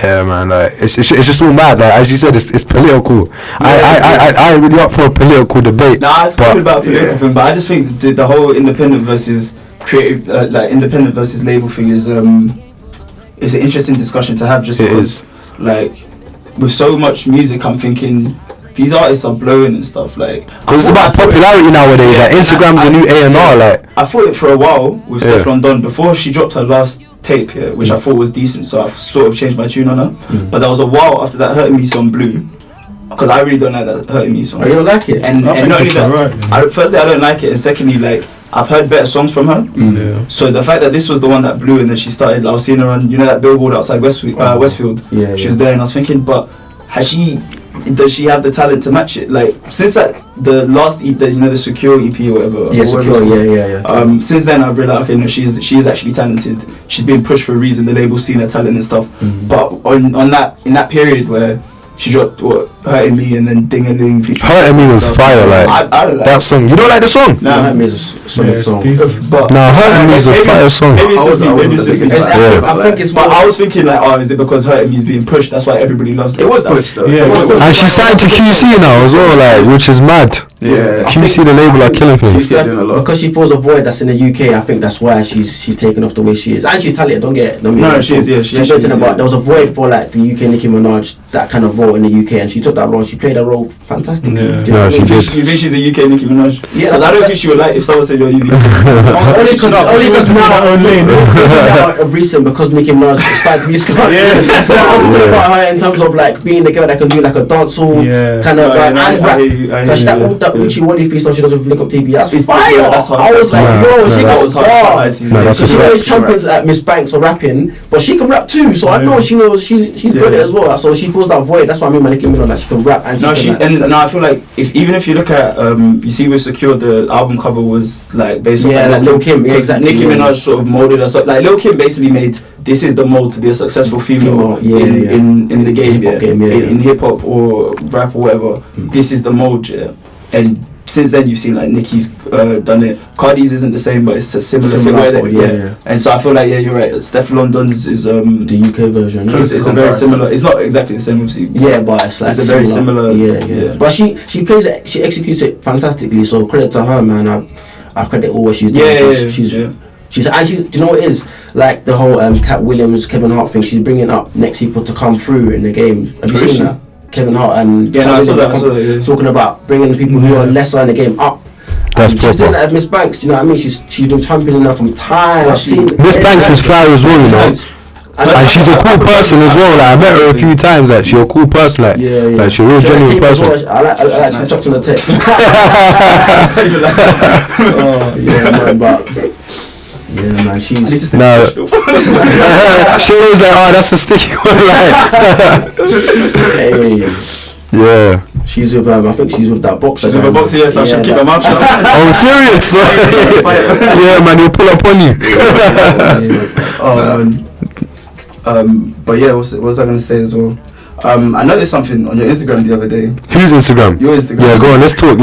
yeah, man, like it's just all mad. Like as you said, it's political. I ain't really up for a political debate. Nah, it's not about political thing, but I just think the whole independent versus creative, like independent versus label thing is an interesting discussion to have. Just because, like, with so much music, I'm thinking these artists are blowing and stuff. Like, because it's about popularity nowadays. Like Instagram's a new A&R. Like I thought it for a while with Stefflon Don before she dropped her last tape, which I thought was decent, so I've sort of changed my tune on her. But there was a while after that Hurting Me song Blue, because I really don't like that Hurting Me song. Oh, you don't like it? And not only that, firstly I don't like it, and secondly, like, I've heard better songs from her. So the fact that this was the one that blew, and then she started, I was seeing her on, that billboard outside Westfield. She was there, and I was thinking, but does she have the talent to match it? Like, since the last EP, the Secure EP or whatever. Since then I've realized, okay, no, she is actually talented. She's being pushed for a reason. The label's seen her talent and stuff. But in that period where she dropped Hurting Me and then Ding-a-Ling. Hurting Me was fire, like I don't like that song. You don't like the song? No, Hurting Me is a solid song. Hurting Me is a fire song. Maybe it's just me. I think it's. But I was thinking like, is it because Hurting Me is being pushed? That's why everybody loves it. It was pushed though. And she signed to QC now as well, like, which is mad. QC, the label, are killing things. Because she fills a void that's in the UK. I think that's why she's taken off the way she is, and she's talented. Don't get it. No, she is. She's about. There was a void for like the UK Nicki Minaj, that kind of role in the UK, and she took that role. She played that role fantastically. No, she did. You think she's a UK Nicki Minaj? Yeah, because I don't think she would like if someone said you're UK. Only because now of recent, because Nicki Minaj started to be scarred. I'm talking about her in terms of like being the girl that can do like a dancehall kind of and rap. Because that Uchi Wally freestyle she does with Link Up TV, that's fire. That's hard. I was like, bro, she got bars. She always champions at Miss Banks or rapping, but she can rap too. So I know she knows she's good at it as well. So she fills that void. That's what I mean by Nicki Minaj, that she can rap and I feel like even if you look at you see with Secure, the album cover was like based on like Lil Kim. Exactly. Nicki Minaj sort of molded us up. Like Lil Kim basically made this is the mold to be a successful female in the game, in hip hop or rap or whatever. This is the mold, and since then you've seen like Nicki's done it. Cardi's isn't the same, but it's a similar thing. And so I feel like you're right. Stefflon Don's is the UK version. It's a very similar. It's not exactly the same, obviously. But it's like it's a very similar. But she plays it. She executes it fantastically. So credit to her, man. I credit all what she's doing. She's actually, do you know what it is? Like the whole Cat Williams, Kevin Hart thing. She's bringing up next people to come through in the game. Have you seen that? Kevin Hart and I saw that. Talking about bringing the people who are lesser in the game up. That's she's proper. doing that as Miss Banks. Do you know what I mean? She's been championing her from time. I've seen Miss Banks is fire as well, you know. And she's a cool person as well. Like I met her a few times. Like she's a cool person. Like like she's a real genuine person. I like she talks on the text. Oh yeah, man, but yeah, man, she's no. She was like, oh, that's a sticky one. Like, hey, yeah. She's with I think she's with that boxer. She's with a boxer, yeah, so I should keep her mouth shut. Oh, serious? Yeah, man, he'll pull up on you. But yeah, what was I gonna say as well? I noticed something on your Instagram the other day. Whose Instagram? Your Instagram. Yeah, go on, let's talk.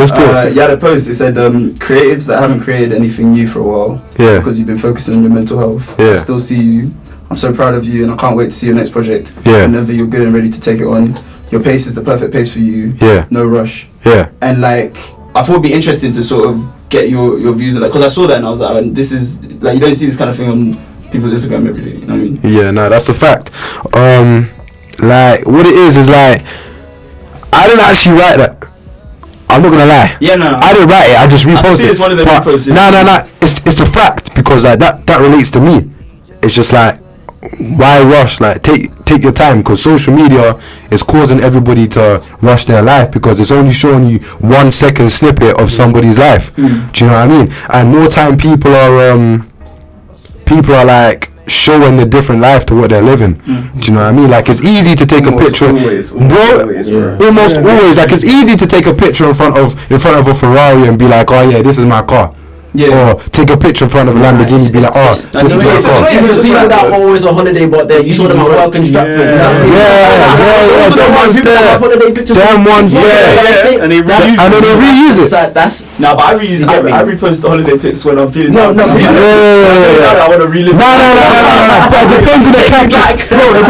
You had a post, it said creatives that haven't created anything new for a while, yeah, because you've been focusing on your mental health. Yeah. I still see you. I'm so proud of you and I can't wait to see your next project. Yeah. Whenever you're good and ready to take it on. Your pace is the perfect pace for you. Yeah. No rush. Yeah. And like, I thought it'd be interesting to sort of get your views on that, because I saw that and I was like, oh, this is like, you don't see this kind of thing on people's Instagram every day, you know what I mean? Yeah, no, that's a fact. Like what it is like, I didn't actually write that. I'm not gonna lie. Yeah, no. I didn't write it. I just reposted. I see it's one of the reposts. No. It's a fact, because like that relates to me. It's just like, why rush? Like take your time, because social media is causing everybody to rush their life, because it's only showing you 1 second snippet of somebody's life. Do you know what I mean? And more time people are like showing a different life to what they're living. Do you know what I mean? Like it's easy to take almost a picture, always, always. Like it's easy to take a picture in front of a Ferrari and be like, oh yeah, this is my car. Yeah. Or take a picture in front of a Lamborghini and be like, oh, this is my car. Even people that were always on holiday, but they you saw them at work in Stratford. Yeah, them ones there. Them ones there. And then they reuse it. That's no, but I reuse. I repost the holiday pics when I'm feeling. No. I want to relive. No. But it depends on the caption, bro. It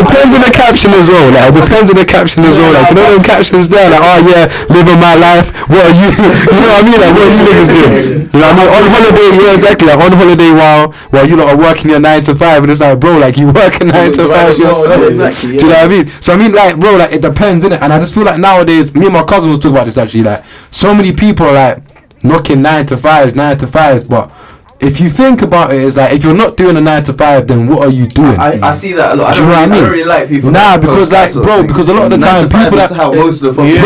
depends on the caption as well. Like it depends on the caption as well. Like you know them captions there, like, oh yeah, living my life. What are you? You know what I mean? Like what are you niggas doing? You know what I mean? On holiday, yeah, exactly. Like on holiday while you lot are working your 9 to 5, and it's like, bro, like you working 9 to 5 yourself. Exactly, Do you know what I mean? So I mean, like, bro, like it depends, innit? And I just feel like nowadays, me and my cousin was talking about this actually. Like, so many people are like knocking 9 to 5s, but if you think about it, it's like, if you're not doing a 9 to 5, then what are you doing? I see that a lot. I Do you know what I mean? don't really like people. Nah, that because post like, that sort bro, of thing. because a lot of the 9 time to 5, people that's that, how most of the fucking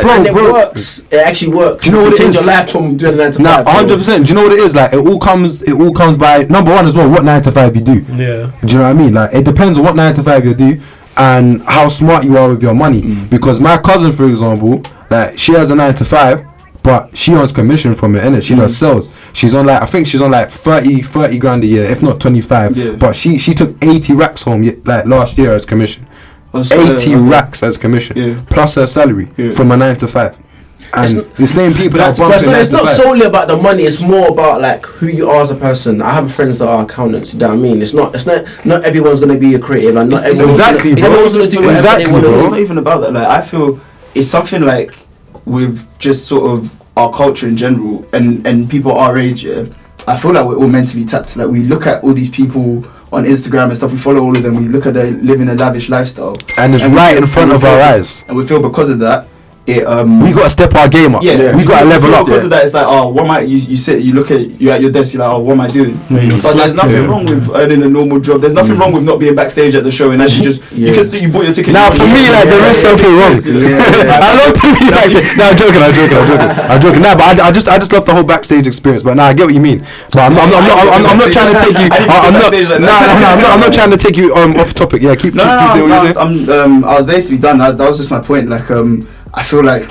and it bro. works. It actually works. Do you know what it change is? your life from doing a 9 to 5. Nah, 100%. Do you know what it is? Like, it all comes by number one as well. What 9 to 5 you do? Yeah. Do you know what I mean? Like, it depends on what 9 to 5 you do and how smart you are with your money. Because my cousin, for example, like, she has a 9 to 5, but she earns commission from it, innit? She does sales. She's on like, I think she's on like 30 grand a year, if not 25. Yeah. But she took 80 racks home like last year as commission. 80 racks as commission, plus her salary from a 9 to 5. And the same people that bump in. It's not solely about the money. It's more about like who you are as a person. I have friends that are accountants. You know what I mean? It's not everyone's gonna be a creative, and not everyone's everyone's gonna do whatever they want to do. It's not even about that. Like, I feel it's something like with just sort of our culture in general, and people our age. I feel like we're all mentally tapped. Like, we look at all these people on Instagram and stuff, we follow all of them, we look at them living a lavish lifestyle, and it's right in front of our eyes, and we feel because of that we got to step our game up. We got to level up. Because of that, it's like, oh, what am I? You sit, you look at you at your desk, you're like, oh, what am I doing? But there's nothing wrong with earning a normal job. There's nothing wrong with not being backstage at the show and actually just because you bought your ticket. Now for me, like, there is something wrong. I love to be backstage. No, I'm joking. Nah, but I just love the whole backstage experience. But I get what you mean. But I'm not trying to take you. I'm not trying to take you off topic. Yeah, keep saying what you're saying. I was basically done. That was just my point. Like, I feel like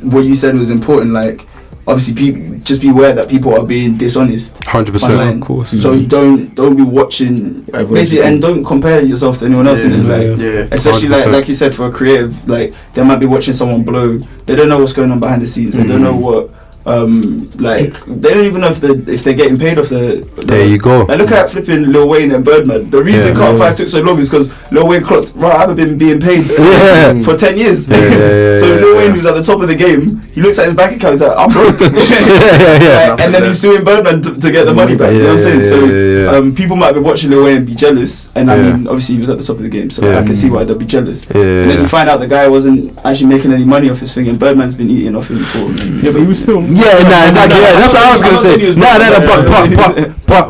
what you said was important. Like, obviously, just be aware that people are being dishonest. 100%, of course. So you don't be watching basically, and don't compare yourself to anyone else. Especially 100%. like you said, for a creative, like, they might be watching someone blow. They don't know what's going on behind the scenes. They don't know what Like they don't even know if they're getting paid off the. There you go. Like look at flipping Lil Wayne and Birdman. The reason Cut 5 took so long is because Lil Wayne clocked. Right, I haven't been being paid for 10 years. So Lil Wayne, who's at the top of the game, he looks at his bank account. He's like, I'm broke. And then he's suing Birdman to get the money back. You know what I'm saying? So people might be watching Lil Wayne and be jealous. And I mean, obviously he was at the top of the game, so I can see why they'll be jealous. And then you find out the guy wasn't actually making any money off his thing, and Birdman's been eating off him for. Yeah, but he was still. Exactly. That's what I was gonna say.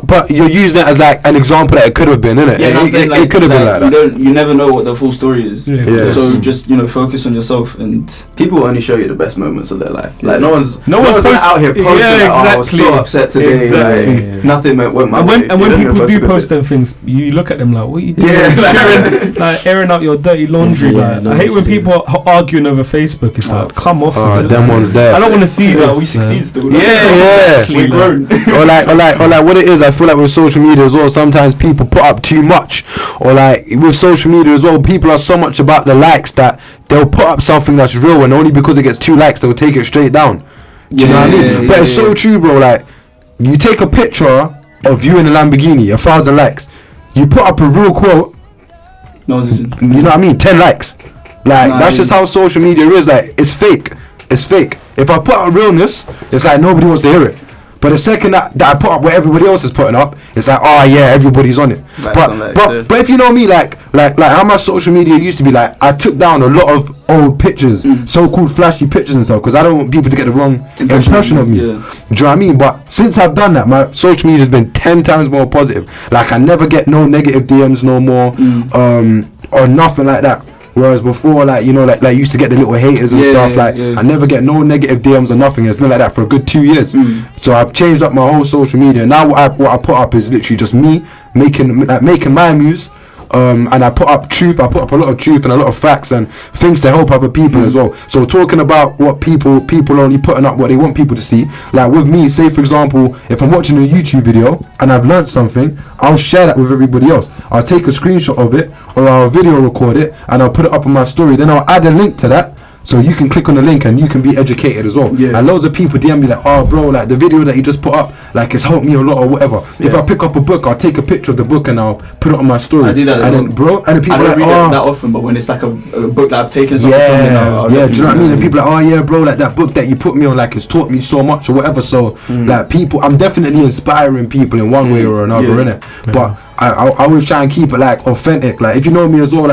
But you're using it as like an example that it could have been, innit? It could have been like that. You never know what the full story is. So just focus on yourself, and people will only show you the best moments of their life. Like no one's out here posting. I was so upset today. Like, nothing went my way. And when people do post them things, you look at them like, what are you doing? Like airing out your dirty laundry. I hate when people are arguing over Facebook. It's like, come off. Them ones there. I don't want to see that. We 16 still. We're grown. or like what it is, I feel like with social media as well, sometimes people put up too much. Or like with social media as well, people are so much about the likes that they'll put up something that's real, and only because it gets 2 likes they'll take it straight down. Do you know what I mean? But it's so true, bro. Like you take a picture of you in a Lamborghini, 1,000 likes. You put up a real quote, you know what I mean, 10 likes. Like that's just how social media is. Like it's fake. If I put up realness, it's like nobody wants to hear it. But the second that I put up what everybody else is putting up, it's like, oh yeah, everybody's on it. But if you know me, like how my social media used to be, like I took down a lot of old pictures, so-called flashy pictures and stuff, because I don't want people to get the wrong impression of me. Do you know what I mean? But since I've done that, my social media has been 10 times more positive. Like I never get no negative DMs no more, or nothing like that. Whereas before, like like used to get the little haters and stuff. I never get no negative DMs or nothing. It's been like that for a good 2 years. So I've changed up my whole social media. Now what I put up is literally just me making my muse. And I put up truth. I put up a lot of truth and a lot of facts and things to help other people as well. So talking about what people only putting up what they want people to see. Like with me, say for example, if I'm watching a YouTube video and I've learnt something, I'll share that with everybody else. I'll take a screenshot of it, or I'll video record it, and I'll put it up on my story. Then I'll add a link to that, so you can click on the link and you can be educated as well. And loads of people DM me like, oh bro, like the video that you just put up, like it's helped me a lot or whatever. If I pick up a book, I'll take a picture of the book and I'll put it on my story. I do that as well. Then, bro, and the people I don't like, read it that often, but when it's like a book that I've taken something from, do you know what I mean? And people are like, oh yeah bro, like that book that you put me on, like it's taught me so much or whatever. So like people, I'm definitely inspiring people in one way or another, innit? But I always try and keep it like authentic. Like if you know me as well,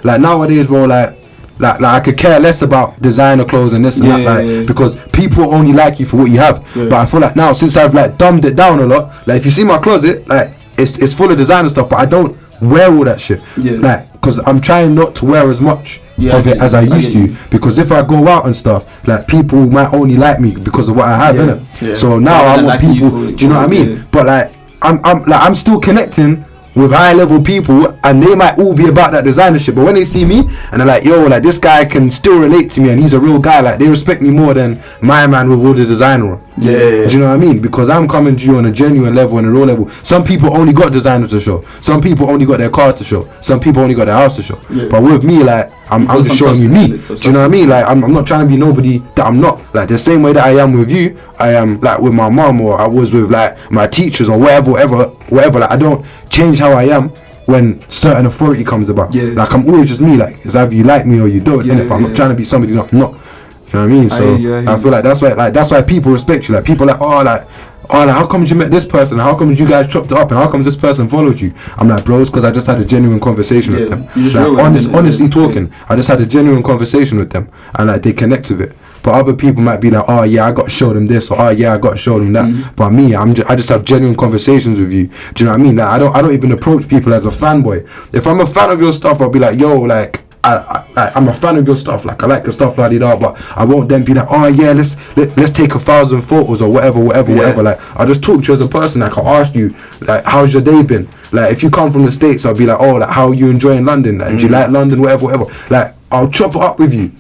like nowadays bro, like I could care less about designer clothes and this and that, because people only like you for what you have. But I feel like now, since I've like dumbed it down a lot, like if you see my closet, like it's full of designer stuff, but I don't wear all that shit. Like because I'm trying not to wear as much of it as I used to, because if I go out and stuff, like people might only like me because of what I have, innit? So now I want people, do you know what I mean? But like I'm still connecting with high level people, and they might all be about that designer shit, but when they see me and they're like, yo, like this guy can still relate to me and he's a real guy, like they respect me more than my man with all the designer. Do you know what I mean? Because I'm coming to you on a genuine level and a real level. Some people only got designer to show, some people only got their car to show, some people only got their house to show. But with me, like I'm just showing you me. Do you know what I mean? Like I'm not trying to be nobody that I'm not. Like the same way that I am with you, I am like with my mom, or I was with like my teachers or whatever. Like I don't change how I am when certain authority comes about. Like I'm always just me. Like it's either you like me or you don't. But I'm not trying to be somebody that I'm not. You know what I mean? So I feel like that's why people respect you. Like people are like, oh, like how come you met this person? How come you guys chopped it up? And how come this person followed you? I'm like, bros, because I just had a genuine conversation with them. Like, honestly talking, I just had a genuine conversation with them, and like they connect with it. But other people might be like, oh yeah, I got to show them this, or oh yeah, I got to show them that. But me, I just have genuine conversations with you. Do you know what I mean? Like I don't even approach people as a fanboy. If I'm a fan of your stuff, I'll be like, yo, like I'm a fan of your stuff, like I like your stuff, la-di-da, but I won't then be like, oh yeah, let's take 1,000 photos or whatever. Like I just talk to you as a person. Like I'll ask you, like, how's your day been? Like if you come from the States, I'll be like, oh, like how are you enjoying London? Like, do you like London, whatever. Like I'll chop it up with you.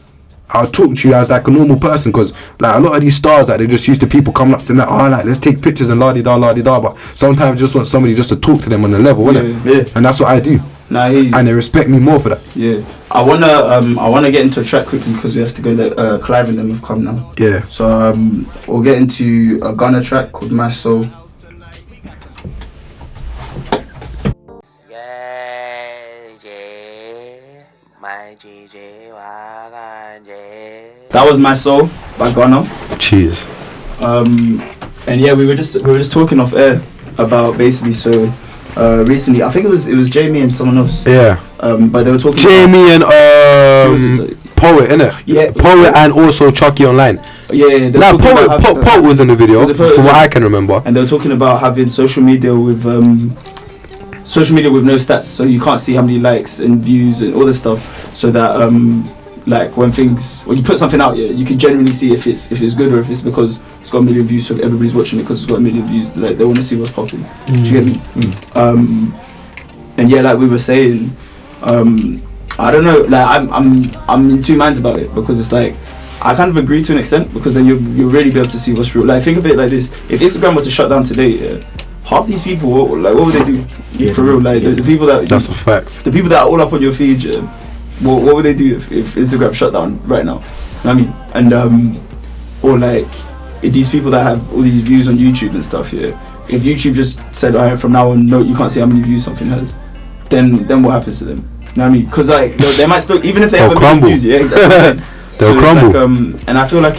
I'll talk to you as like a normal person, because like a lot of these stars, like they're just used to people coming up to them like, oh, like let's take pictures and la-di-da, but sometimes you just want somebody just to talk to them on the level, innit? And that's what I do. And they respect me more for that. I wanna get into a track quickly because we have to go. Clive and them have come now. Yeah. So we'll get into a Ghana track called My Soul. That was My Soul by Ghana. Cheers. And yeah, we were just talking off air about basically recently I think it was Jamie and someone else. Yeah. But they were talking Jamie and Poet, innit? Yeah. Poet and also Chucky Online. Yeah. Nah, Poet was in the video from what I can remember. And they were talking about having social media with no stats, so you can't see how many likes and views and all this stuff, so that like when you put something out, you can generally see if it's good or if it's because it's got a million views, so everybody's watching it because it's got a million views. Like they want to see what's popping. Do you get me? And yeah, like we were saying, I don't know. Like I'm in two minds about it because it's like I kind of agree to an extent because then you'll really be able to see what's real. Like think of it like this: if Instagram were to shut down today, half these people, what would they do for real? Like the people that's a fact. The people that are all up on your feed. What would they do if Instagram shut down right now? You know what I mean? And or like if these people that have all these views on YouTube and stuff, if YouTube just said, alright, from now on, no, you can't see how many views something has, then what happens to them? You know what I mean? Because like they might still, even if they have a million views, they'll crumble. Like, and I feel like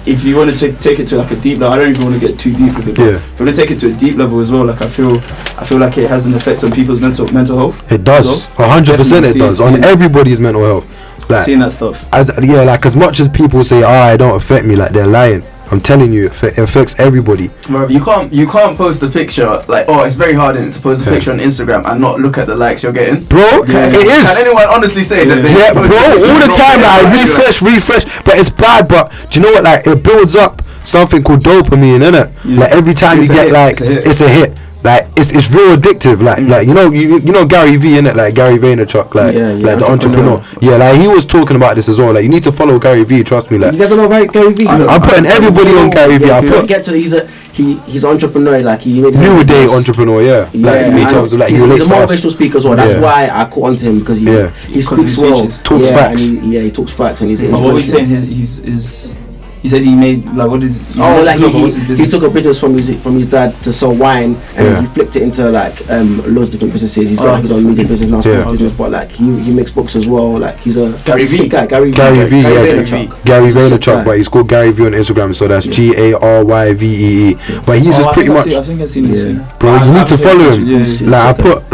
if you want to take it to like a deep level, I don't even want to get too deep with it. But if you want to take it to a deep level as well, like I feel like it has an effect on people's mental health. It does, 100%. It does on everybody's mental health. Like seeing that stuff. As much as people say, it don't affect me, like they're lying. I'm telling you, it affects everybody. You can't post the picture like, it's very hard to post a picture on Instagram and not look at the likes you're getting. Bro, it is. Can anyone honestly say that? Bro, all the time I refresh, but it's bad. But do you know what? Like it builds up something called dopamine, innit? Like every time you get it's a hit. Like it's real addictive. Like you know Gary V, innit? Like Gary Vaynerchuk, like the entrepreneur. Yeah, like he was talking about this as well. Like you need to follow Gary V. Trust me. Like you guys don't know about Gary V. I'm putting everybody on Gary V. He's an entrepreneur. Like he made new day entrepreneur. Yeah. Like he's a motivational speaker as well. That's why I caught onto him because he speaks well, talks facts. He talks facts and he's. What was he saying? He said he made like what is? He took a business from his dad to sell wine and he flipped it into like loads of different businesses. He's got his own media business now, business, but like he makes books as well. Like he's a Gary V. Gary Vaynerchuk, but he's called Gary V on Instagram, so that's GaryVee. But he's just pretty much. I think I've seen this thing. Bro, you need to follow him. Like I put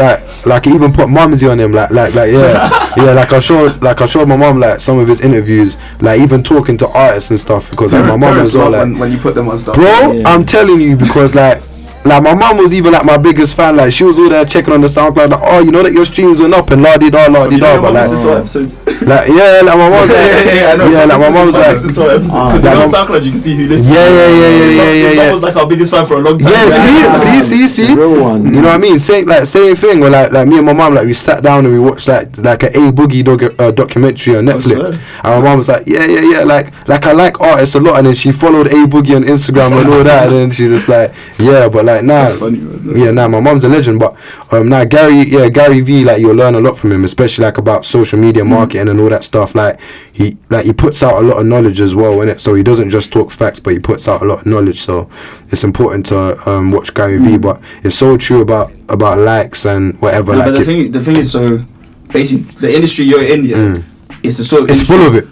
like I even put Mumsy on him. Like Like I showed my mum like some of his interviews, like even talking to artists and stuff. Because like my mum was all like when you put them on stuff, bro, I'm telling you, because like my mum was even like my biggest fan. Like she was all there checking on the SoundCloud, like, you know that your streams went up and la di da. But like my mum was like, like my mum's like, because on SoundCloud you can see who listens. Yeah. That was like our biggest fan for a long time. Yeah, see, real one. You know what I mean? Same thing. Where like me and my mum, like we sat down and we watched like an A Boogie documentary on Netflix, and my mum was like, yeah, like I like artists a lot, and then she followed A Boogie on Instagram and all that, and then she just like, but like nah, my mum's a legend. But Gary V, like you'll learn a lot from him, especially like about social media marketing and all that stuff. Like he puts out a lot of knowledge as well, innit? So he doesn't just talk facts, but he puts out a lot of knowledge. So it's important to watch Gary V. But it's so true about likes and whatever. But the thing is, so basically the industry you're in, it's the sort of it's full of it.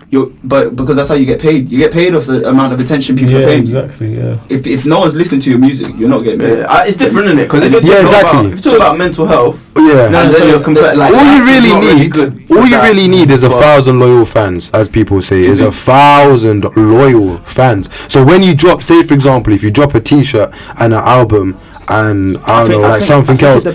But because that's how you get paid. You get paid off the amount of attention people are paying. Exactly. Yeah. If no one's listening to your music, you're not getting paid. It's different, isn't it? Because if you talk about mental health, then you're compared. Like all you really need is 1,000 loyal fans, as people say. Is 1,000 loyal fans. So when you drop, say for example, if you drop a T-shirt and an album. And I don't know, like something else. No.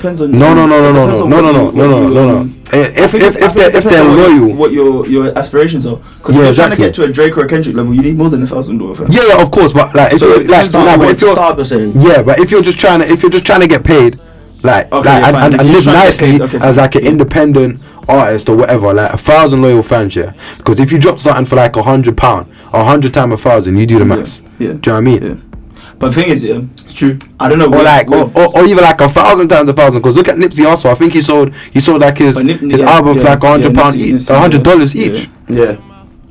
If they're loyal, what your aspirations are. Because if you're trying to get to a Drake or a Kendrick level, you need more than 1,000 loyal fans. Yeah, of course. But like, if you're just trying to get paid, like, and live nicely as like an independent artist or whatever, like 1,000 loyal fans, Because if you drop something for like £100, 100 times 1,000, you do the maths. Do you know what I mean? But the thing is, yeah, It's true. I don't know. Or like, or even like 1,000 times 1,000. Because look at Nipsey also. I think he sold like his album for like £100 each, $100 each. Yeah.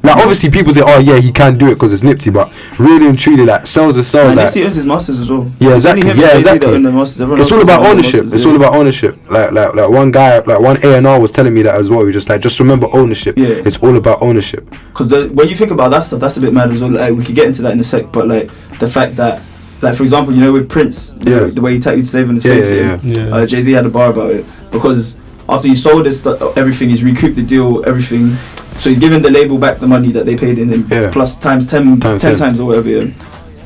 Like obviously people say, oh yeah, he can do it because it's Nipsey, but really and truly, like sells. And Like, Nipsey owns his masters as well. yeah, exactly. It's only him Yeah, and Jay-Z that exactly. own the masters. Everyone It's else all about owns the ownership. masters, It's yeah. all about ownership. Like one guy, like one A&R was telling me that as well. He just remember ownership. Yeah. It's all about ownership. Because when you think about that stuff, that's a bit mad as well. Like, we could get into that in a sec, but like the fact that, like for example, you know, with Prince, the way he tattooed slave on his face, Jay-Z had a bar about it because after he sold his everything, he's recouped the deal, everything. So he's given the label back the money that they paid in him, plus times 10 times or whatever. Yeah.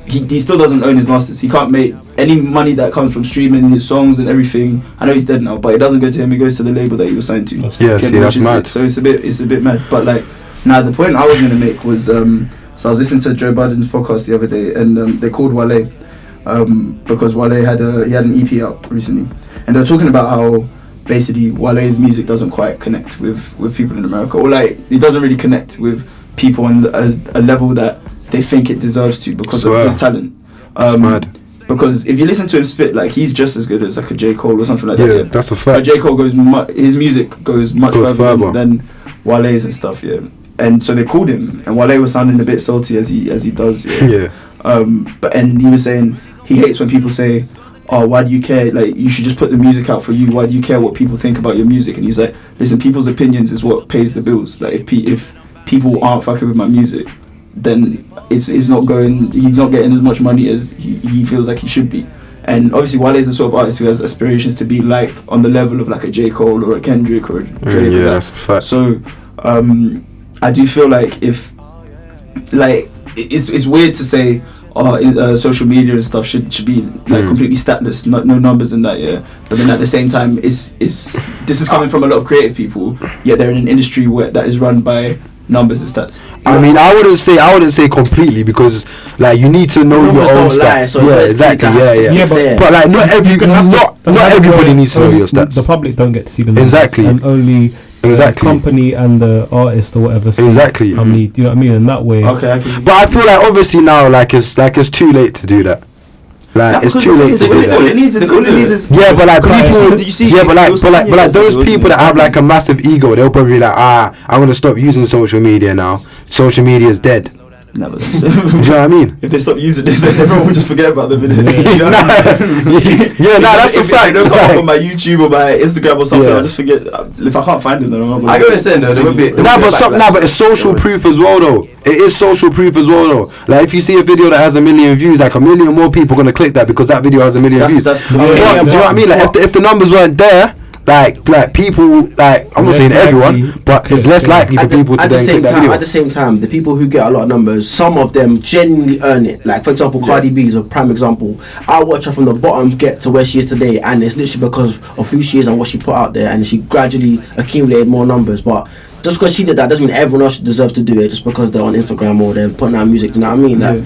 He still doesn't own his masters. He can't make any money that comes from streaming his songs and everything. I know he's dead now, but it doesn't go to him. It goes to the label that he was signed to. That's mad. So it's a bit mad. But like, now the point I was gonna make was, so I was listening to Joe Biden's podcast the other day, and they called Wale, because Wale had an EP out recently, and they were talking about how basically Wale's music doesn't quite connect with people in America, or like it doesn't really connect with people on a level that they think it deserves to because of his talent. That's mad. Because if you listen to him spit, like he's just as good as like a J. Cole or something like that. Yeah, that's a fact. But J. Cole his music goes much further than Wale's and stuff. Yeah, and so they called him, and Wale was sounding a bit salty as he does. Yeah. And he was saying he hates when people say, oh, why do you care? Like, you should just put the music out for you. Why do you care what people think about your music? And he's like, listen, people's opinions is what pays the bills. Like, if people aren't fucking with my music, then it's not going. He's not getting as much money as he feels like he should be. And obviously, Wale is the sort of artist who has aspirations to be like on the level of like a J. Cole or a Kendrick or a Drake. Yeah, that's a fact. So, I do feel like it's weird to say, social media and stuff should be like completely statless, no numbers in that, yeah. But then at the same time, this is coming from a lot of creative people, yet they're in an industry that is run by numbers and stats. I mean, I wouldn't say completely, because like you need to know your own stats. So yeah, exactly. Yeah. But like not everybody needs to know your stats. The public don't get to see the numbers. Exactly. And only the company and the artist or whatever. Exactly. How many? Do you know what I mean? In that way. Okay. But I feel like obviously now, it's too late to do that. Like it's too late to do that. All it needs is yeah, but like people. Did you see? Yeah, but like those people that have like a massive ego, they'll probably be like, I'm gonna stop using social media now. Social media is dead. No, but Do you know what I mean? if they stop using it, then everyone will just forget about them. That's a fact. If they don't come up on my YouTube or my Instagram or something, I'll just forget. If I can't find them, then I'm not. I get what you're saying though. There would be. But it's social proof as well though. It is social proof as well though. Like if you see a video that has 1 million views, like 1 million more people gonna click that because that video has 1 million views. Do you know what I mean? Like if the numbers weren't there, like people, like I'm not saying everyone, but it's less likely for people to then click that video. At the same time, the people who get a lot of numbers, some of them genuinely earn it. Like for example, Cardi B is a prime example. I watch her from the bottom get to where she is today, and it's literally because of who she is and what she put out there, and she gradually accumulated more numbers. But just because she did that doesn't mean everyone else deserves to do it just because they're on Instagram or they're putting out music. Do you know what I mean? Like,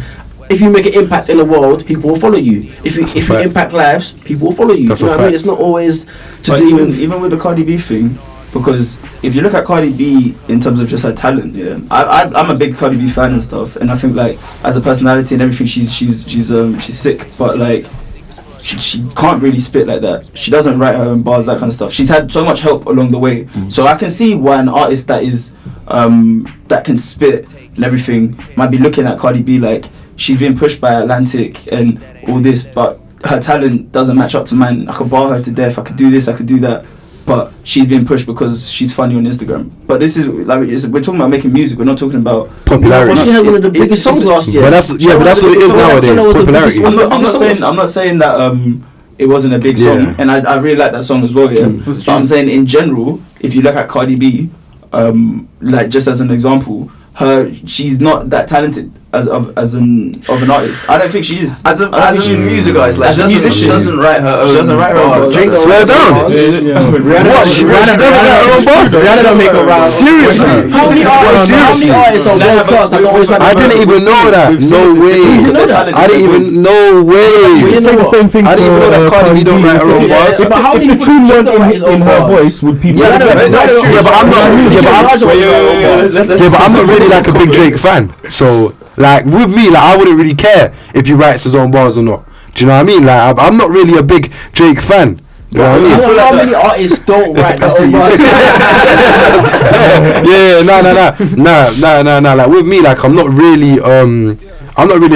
if you make an impact in the world, people will follow you. If you impact lives, people will follow you. That's you know what I mean? It's not always to do with even with the Cardi B thing, because if you look at Cardi B in terms of just her talent, I'm a big Cardi B fan and stuff, and I think like as a personality and everything, she's sick, but like she can't really spit like that. She doesn't write her own bars, that kind of stuff. She's had so much help along the way, so I can see why an artist that is that can spit and everything might be looking at Cardi B like she's been pushed by Atlantic and all this, but her talent doesn't match up to mine. I could bar her to death, I could do this, I could do that, but she's being pushed because she's funny on Instagram. But this is like we're talking about making music. We're not talking about popularity. She had one of the biggest songs last year. But that's what it is nowadays. Popularity. I'm not saying that it wasn't a big song, and I really like that song as well. Yeah, but I'm saying in general, if you look at Cardi B, like just as an example, she's not that talented as an artist. I don't think she is. As a music artist, like she doesn't write her own. She doesn't write her own. Swear down. What? She doesn't write her own bars? Rihanna don't make her rap. Seriously? How many artists are world class that always write? I didn't even know that. No way. I didn't even know way. You say the same thing. I didn't even know that Cardi B don't write her own bars. If the tune weren't in her voice, would people? Yeah, but I'm not really like a big Drake fan. So Like with me, like I wouldn't really care if he writes his own bars or not. Do you know what I mean? Like I'm not really a big Drake fan. You know what I mean? How many artists don't write their own bars? Nah. Like with me, like I'm not really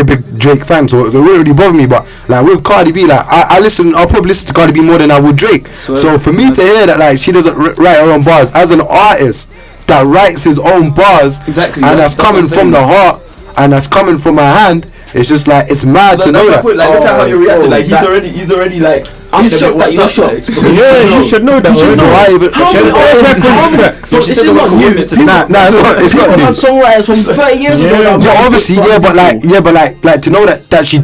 a big Drake fan, so it wouldn't really bother me. But like with Cardi B, like I'll probably listen to Cardi B more than I would Drake. So for me to hear that like she doesn't write her own bars as an artist that writes his own bars, exactly, and that's coming from the heart and that's coming from my hand. It's just like it's mad to know that. Like, look at how you reacted. Like he's already like. I'm shocked that you're shocked. Yeah, you should know that. You should know. This is not new. It's not new. Songwriters from 30 years ago. Yeah, obviously, but to know that she.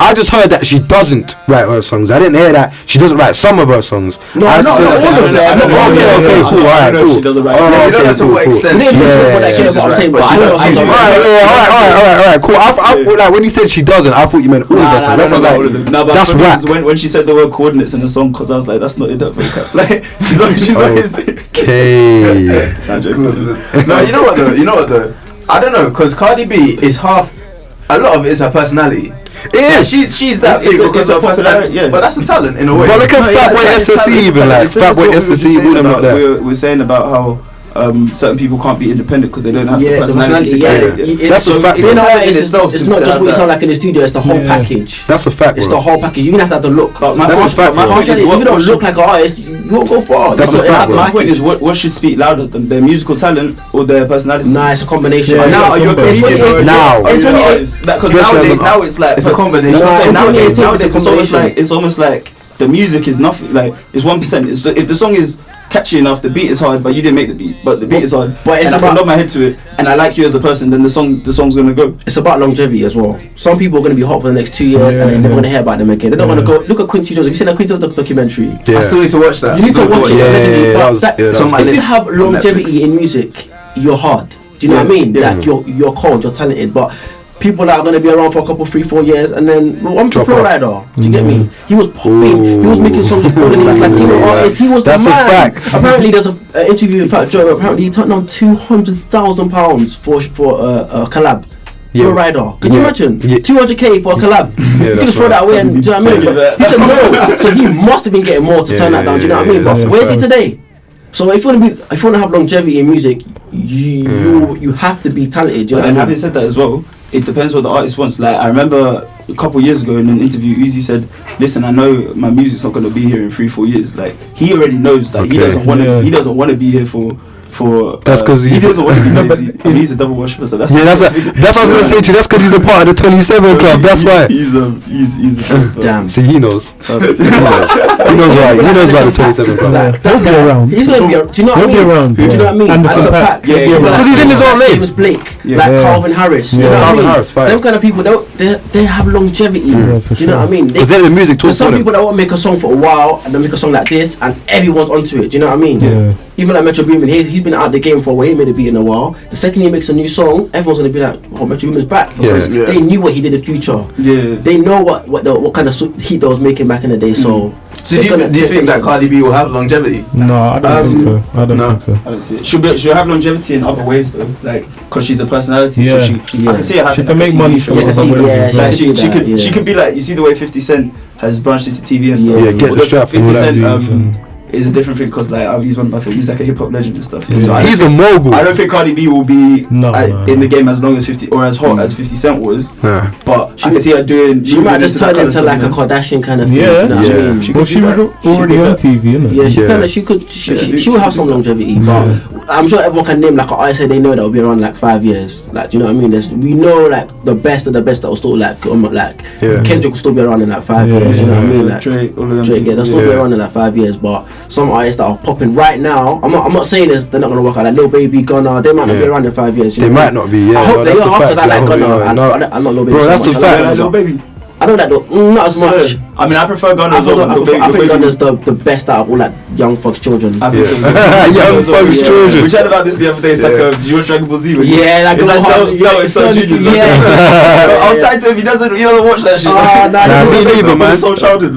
I just heard that she doesn't write her songs. I didn't hear that she doesn't write some of her songs. No, not all of them. Okay, cool. Alright, cool. She doesn't write. Okay, to what extent. Alright, cool. I thought like when you said she doesn't, I thought you meant all of them. That's whack. When she said the word coordinates in the song, because I was like, that's not enough. Like she's always. Okay. No, you know what though? I don't know, because Cardi B is half. A lot of it is her personality. It is. She's that big because of her personality. Yeah. But that's a talent in a way. But look at Fatboy SSE even, like Fatboy SSE, all them out there. We're saying about how certain people can't be independent because they don't have the personality to carry it. That's a fact. Being an artist it's not just what you sound like in the studio, it's the whole package. That's a fact. It's the whole package. You even have to have the look. That's a fact. If you don't look like an artist, you won't go far. That's a fact. My point is, what should speak louder, their musical talent or their personality? Nah, it's a combination. Now are you a comedian? Now, because now it's like it's a combination. Nowadays it's almost like the music is nothing. Like it's 1%. If the song is catchy enough, the beat is hard, but you didn't make the beat, but the beat is hard, and I can nod my head to it, and I like you as a person, then the song's gonna go. It's about longevity as well. Some people are gonna be hot for the next 2 years, and they're never gonna hear about them again. They're not gonna go. Look at Quincy Jones. Have you seen that Quincy Jones documentary? I still need to watch that. You need to watch it. If you have longevity in music, you're hard. Do you know what I mean? Like you're cold, you're talented, but people that are going to be around for a couple, 3-4 years, and then I'm the flow rider. Do you get me? He was popping. He was making songs with all of these Latino artists. He was the man. Apparently, there's an interview with Fat Joe. Apparently, he turned down £200,000 for a collab. For a rider. Can you imagine? 200k for a collab. You can just throw that away, and do you know what I mean? He said no. So he must have been getting more to turn that down. Do you know what I mean? But where is he today? So if you want to have longevity in music, you have to be talented. And having said that as well, it depends what the artist wants. Like I remember a couple of years ago in an interview, Uzi said, "Listen, I know my music's not going to be here in 3-4 years. Like he already knows that he doesn't want to be here for." That's because he doesn't want to be lazy. And he's a double worshiper, so that's that's what I was gonna say to you. That's because he's a part of the 27 club. That's why. He's a damn. See, he knows. He knows right. He knows about the 27 club. He'll be around. He's gonna be. Do you know what I mean? He'll be around. Do you know what I mean? Anderson Paak. Because he's in his own lane. James Blake, like Calvin Harris. Do you know what I mean? Them kind of people, they have longevity. Do you know what I mean? Because then the music talks. There's some people that won't make a song for a while and then make a song like this, and everyone's onto it. Do you know what I mean? Yeah. Even like Metro Boomin, he's been out of the game for a while. He made a beat in a while. The second he makes a new song, everyone's gonna be like, "Oh, Metro Boomin's back," because they knew what he did in Future. Yeah. They know what kind of heat they was making back in the day. So do you think that Cardi B will have longevity? No, I don't think so. I don't think so. I don't see it. She'll have longevity in other ways though, like because she's a personality. Yeah. So I can see her having She can make money from it. Like she could be like, you see the way 50 Cent has branched into TV and stuff. Yeah, get the strap. 50 Cent is a different thing because like he's one of my favorites. He's like a hip hop legend and stuff. Yeah. So he's a mogul. I don't think Cardi B will be in the game as long as 50 or as hot as 50 Cent was. But I can see her doing. She might just turn into like a Kardashian kind of thing. Yeah, you know what I mean? Well, she was already on TV, isn't it? Yeah, she will have some longevity, but I'm sure everyone can name like an artist they know that will be around like 5 years. Like, do you know what I mean? We know like the best of the best that will still like Kendrick will still be around in like 5 years. Do you know what I mean? Like Drake, all of them. Drake, they'll still be around in like 5 years. But some artists that are popping right now, I'm not saying they're not gonna work out. Like Lil Baby, Gunna, they might not be around in 5 years. They might not be. I hope they are because I like Gunna. I'm not Lil Baby. Bro, that's a fact. Lil Baby. I don't like not as much. I mean, I prefer Gunna as well. I think Gunna's the best out of all like young folks' children. I think so. Young folks' children. We chatted about this the other day. It's like, do you watch Dragon Ball Z? Yeah, like it's so genius. I'll try to him. He doesn't watch that shit. Nah, me neither, man. So childhood.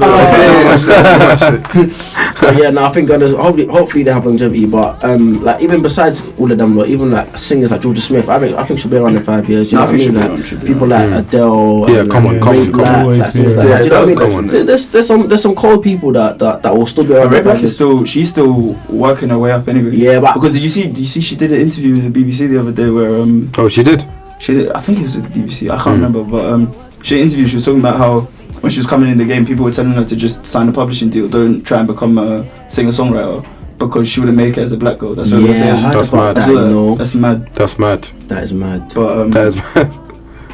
But yeah, no, I think hopefully they have longevity. But like even besides all of them, like, even like singers like Georgia Smith, I think she'll be around in 5 years. You know what I mean? Like, people like Adele. Yeah, and, come like, on. singers like that. You know what I mean? There's some cold people that will still be around. Rebecca she's still working her way up anyway. Yeah, but because did you see she did an interview with the BBC the other day where Oh, she did. I think it was with the BBC. I can't remember, but she interviewed. She was talking about how when she was coming in the game, people were telling her to just sign a publishing deal. Don't try and become a singer-songwriter because she wouldn't make it as a black girl. That's what they're saying. That's mad. That's mad. That's mad. That is mad. But that is mad.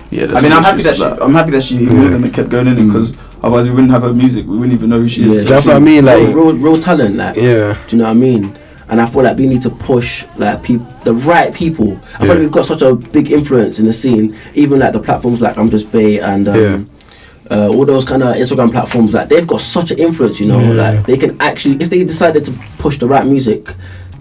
Yeah, I mean, I'm happy that she ignored them and kept going in it because otherwise we wouldn't have her music. We wouldn't even know who she is. That's what I mean. Like real talent. Like, yeah. Do you know what I mean? And I feel like we need to push like the right people. I feel like we've got such a big influence in the scene. Even like the platforms like I'm Just Bay and all those kind of Instagram platforms. Like they've got such an influence, you know. Like they can actually, if they decided to push the right music,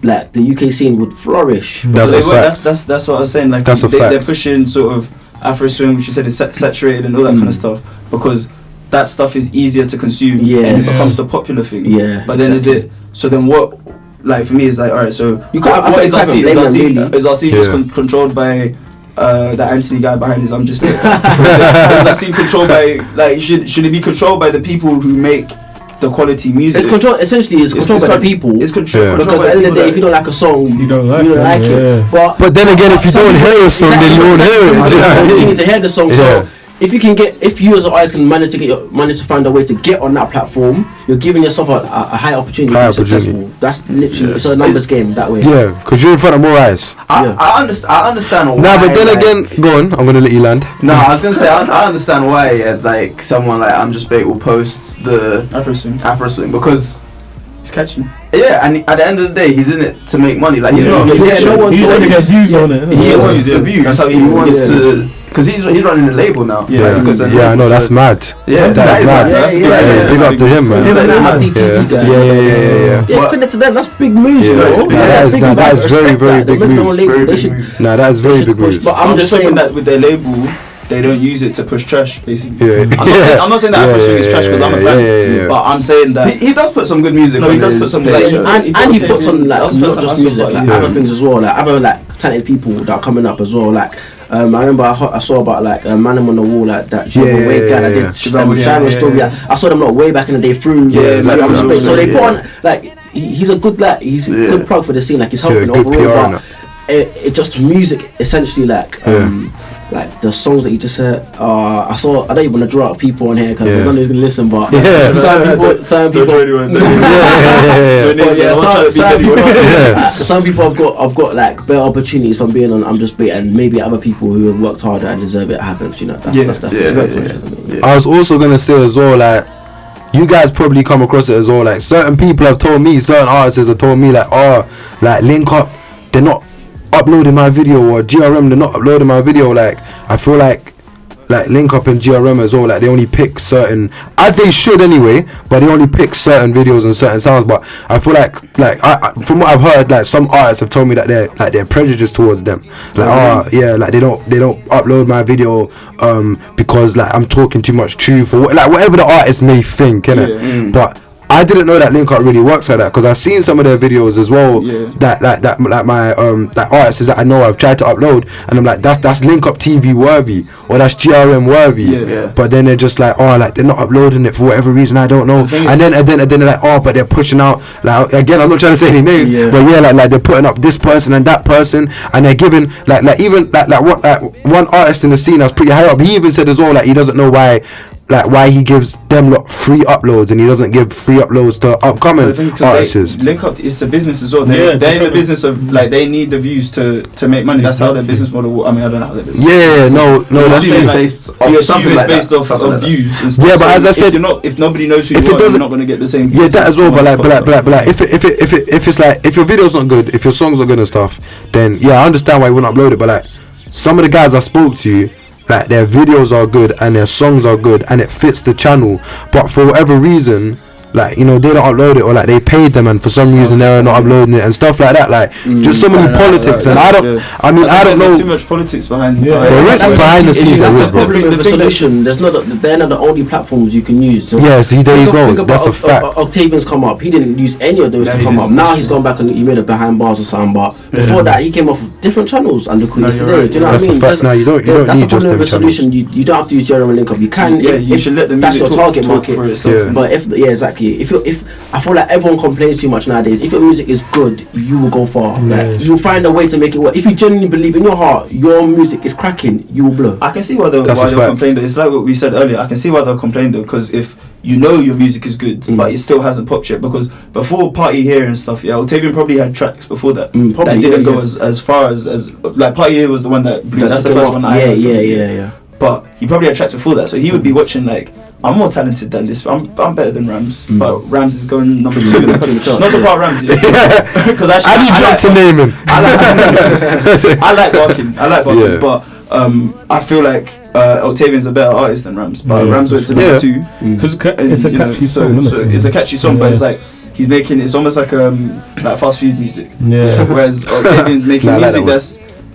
like the UK scene would flourish. That's what I was saying. Like they're pushing sort of Afro swing, which you said is saturated and all that kind of stuff, because that stuff is easier to consume and it becomes the popular thing. Yeah. But then then what? Like for me, it's like, alright, so you can't. What is RC? Is RC just controlled by that Anthony guy behind his? I'm just. Is RC controlled by like? Should it be controlled by the people who make the quality music? It's controlled. Essentially, it's controlled by the people. It's controlled because at the end of the day, if you don't like a song, you don't like it. But then again, if you don't hear a song, then you won't hear it. You need to hear the song. So if you as an artist can manage to find a way to get on that platform, you're giving yourself a high opportunity to be successful. That's literally it's a numbers game that way. Yeah, because you're in front of more eyes. I understand why. Nah, but then again, go on. I'm gonna let you land. No, I was gonna say I understand why like someone like I'm Just Bait will post the Afro swing because it's catchy. Yeah, and at the end of the day, he's in it to make money. Like he's not. He's going to get views on it. He wants the views. That's how he wants to. Because he's running the label now. Yeah, I know, that's mad. Yeah, that is mad. That's big up to him, man. Yeah, credit to them. That's big moves, you know. That is very, very big moves. Nah, that is very big moves. But I'm just saying that with their label, they don't use it to push trash, basically. I'm not saying that Afro swing is trash because I'm a fan, but I'm saying that he does put some good music. No, he does put some and he puts on like not just music, like other things as well, like other like talented people that are coming up as well, like. I remember I saw about like Man on the Wall, like that Wave guy that did Shire's story. I saw them like way back in the day through. So they put on like he's a good good plug for the scene. Like he's helping overall. But it just music essentially like the songs that you just said. I don't even want to draw out people on here because I don't know who's gonna listen. But some people I've got like better opportunities from being on I'm Just Bait, and maybe other people who have worked harder and deserve it happens. You know, I was also gonna say as well, like you guys probably come across it as well. Like certain people have told me, certain artists have told me, like like Link Up, they're not uploading my video, or GRM they're not uploading my video. Like I feel like Link Up and GRM as well, like they only pick certain, as they should anyway, but they only pick certain videos and certain sounds. But I feel like I from what I've heard, like some artists have told me that they're prejudiced towards them, like like they don't upload my video because like I'm talking too much truth, or like whatever the artist may think, innit? But I didn't know that Link Up really works like that, because I've seen some of their videos as well. That my artists that I know I've tried to upload, and I'm like, that's Link Up TV worthy, or that's GRM worthy. But then they're just like, like they're not uploading it for whatever reason, I don't know. And then they're like, but they're pushing out, like, again, I'm not trying to say any names, but like they're putting up this person and that person, and they're giving like one artist in the scene that's pretty high up. He even said as well, like he doesn't know why he gives them lot free uploads and he doesn't give free uploads to upcoming artists. Link Up, it's a business as well. They're in the business of like they need the views to make money. That's how their business model. I mean, I don't know how their business. That's based off views. And stuff. Yeah, but as I said, if nobody knows who you are, you're not going to get the same views. Yeah, that as well. But like, if it's like, if your video's not good, if your songs are good and stuff, then I understand why you wouldn't upload it. But like, some of the guys I spoke to, like their videos are good and their songs are good and it fits the channel, but for whatever reason like, you know, they don't upload it, or like they paid them and for some reason they're not uploading it and stuff like that. Like just so many politics, and I don't know. There's too much politics behind. There is behind the scenes. That's the problem with the solution. They're not the only platforms you can use. So yeah, see, there you go. That's a fact. Octavian's come up. He didn't use any of those to come up. Now he's gone back and he made a behind bars or something. But before that, he came off with different channels and look who he is today. Do you know what I mean? That's a fact. Now you don't need just them channels. You don't have to use Jeremy link up. You can. Yeah, you should let the music that's your target market for itself. But exactly. If I feel like everyone complains too much nowadays. If your music is good, you will go far. Like, you'll find a way to make it work. If you genuinely believe in your heart your music is cracking, you will blow. I can see why they'll complain though. It's like what we said earlier. I can see why they'll complain though, because if you know your music is good, but it still hasn't popped yet, because before Party Here and stuff, Octavian probably had tracks before that that didn't go as far as like Party Here was the one that blew. That's the first one I heard. Yeah. But he probably had tracks before that, so he would be watching like, I'm more talented than this. I'm better than Rams, but Rams is going number 2 in the country. Not about Rams, because I need you to name him. I like Barking, but I feel like Octavian's a better artist than Rams, but Rams went to number 2 because it's a catchy song. So it's a catchy song, but it's like he's making, it's almost like fast food music. Whereas Octavian's making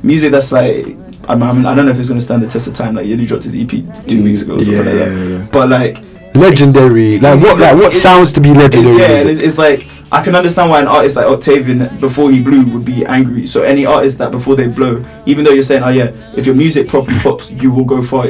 music that's like, I don't know if it's gonna stand the test of time. Like he only dropped his EP 2 weeks ago or something like that. But like legendary, what sounds to be legendary? It's like, I can understand why an artist like Octavian before he blew would be angry. So any artist that before they blow, even though you're saying, if your music properly pops, you will go far,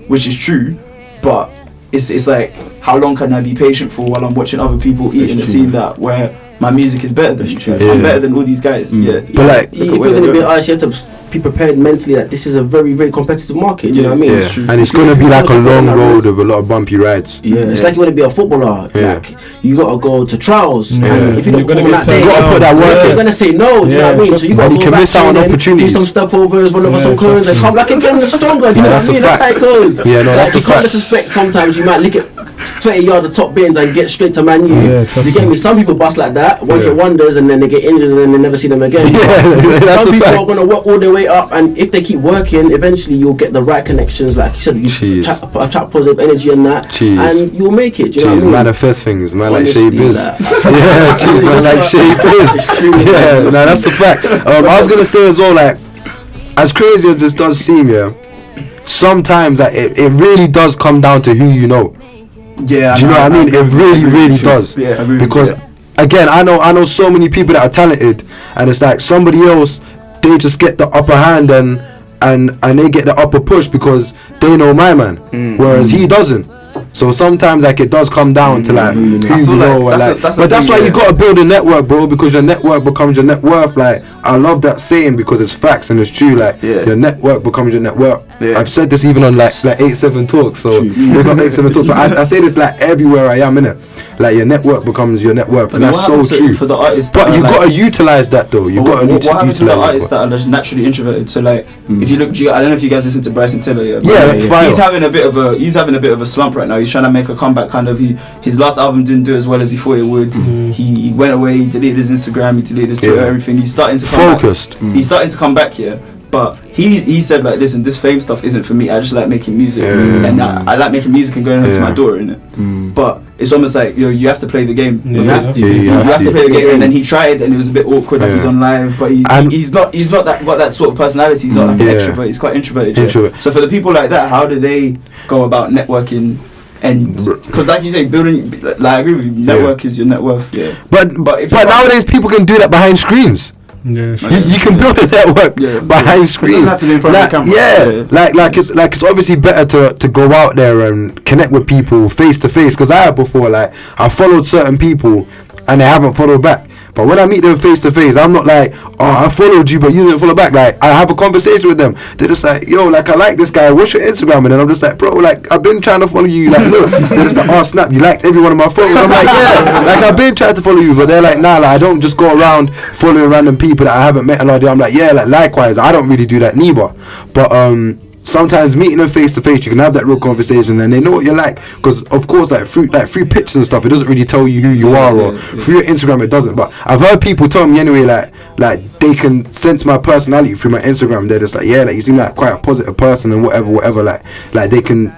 which is true, but it's like, how long can I be patient for while I'm watching other people eat in the scene that where my music is better than you guys? I'm better than all these guys. But like, if you're gonna be an artist, you have to be prepared mentally that this is a very, very competitive market. You know what I mean? And it's gonna be like a long road with a lot of bumpy rides. It's like you want to be a footballer. Like you gotta go to trials, and if you don't perform that day, you gotta put that work in. You're gonna say no. Do you know what I mean? So you gotta go back and do some step overs, run over some cones, and come back again stronger. You know what I mean? That's how it goes. Yeah, no, that's a fact. You can't disrespect. Sometimes you might lick it 20 yard the top bins and get straight to Man U. You get me? Some people bust like that, one hit wonders, and then they get injured and then they never see them again. Some people are gonna work all their way up, and if they keep working, eventually you'll get the right connections. Like you said, you attract positive energy and that, and you'll make it. Do you know what I mean? Manifest things, man, like Shaybiz. Man, like Shaybiz. No, that's a fact. I was gonna say as well, like, as crazy as this does seem, sometimes it really does come down to who you know. Do you know what I mean? It really does. Because again, I know so many people that are talented, and it's like somebody else, they just get the upper hand and they get the upper push because they know my man, whereas he doesn't. So sometimes like it does come down to like who you know, but that's why you gotta build a network, bro, because your network becomes your net worth. Like I love that saying because it's facts and it's true. Like your network becomes your net worth. I've said this even on like 8-7 talks. So we got 8-7 talks, but I say this like everywhere I am, innit? Like your network becomes your net worth, and that's so true. For the artists, but you gotta utilize that though. You gotta what happens to the artists that are naturally introverted? So like, if you look, I don't know if you guys listen to Bryson Tiller. He's having a bit of a slump right now. He's trying to make a comeback. Kind of, his last album didn't do as well as he thought it would. He went away. He deleted his Instagram. He deleted his Twitter. Everything. He's starting to come back. He's starting to come back here. But he said like, listen, this fame stuff isn't for me. I just like making music, and I like making music and going home to my daughter, innit? But it's almost like you have to play the game. You have to play the game. And then he tried, and it was a bit awkward. Like he's on live, but he's not got that sort of personality. He's not like an extrovert. He's quite introverted. So for the people like that, how do they go about networking? And because like you say, building, like I agree with you, network is your net worth. But nowadays people can do that behind screens. You can build a network behind screens. Have to be in front of the camera. It's obviously better to go out there and connect with people face to face. Because I have before, like I followed certain people and they haven't followed back. But when I meet them face to face, I'm not like, I followed you, but you didn't follow back. Like I have a conversation with them. They're just like, yo, like I like this guy. What's your Instagram? And then I'm just like, bro, like I've been trying to follow you. Like look, they're just like, oh snap, you liked every one of my photos. I'm like, yeah, like I've been trying to follow you, but they're like, nah, like I don't just go around following random people that I haven't met a lot. I'm like, yeah, like likewise, I don't really do that neither. But sometimes meeting them face to face, you can have that real conversation, and they know what you're like. Because of course, like through pictures and stuff, it doesn't really tell you who you are, or through your Instagram, it doesn't. But I've heard people tell me anyway, like they can sense my personality through my Instagram. They're just like, yeah, like you seem like quite a positive person and whatever. Like they can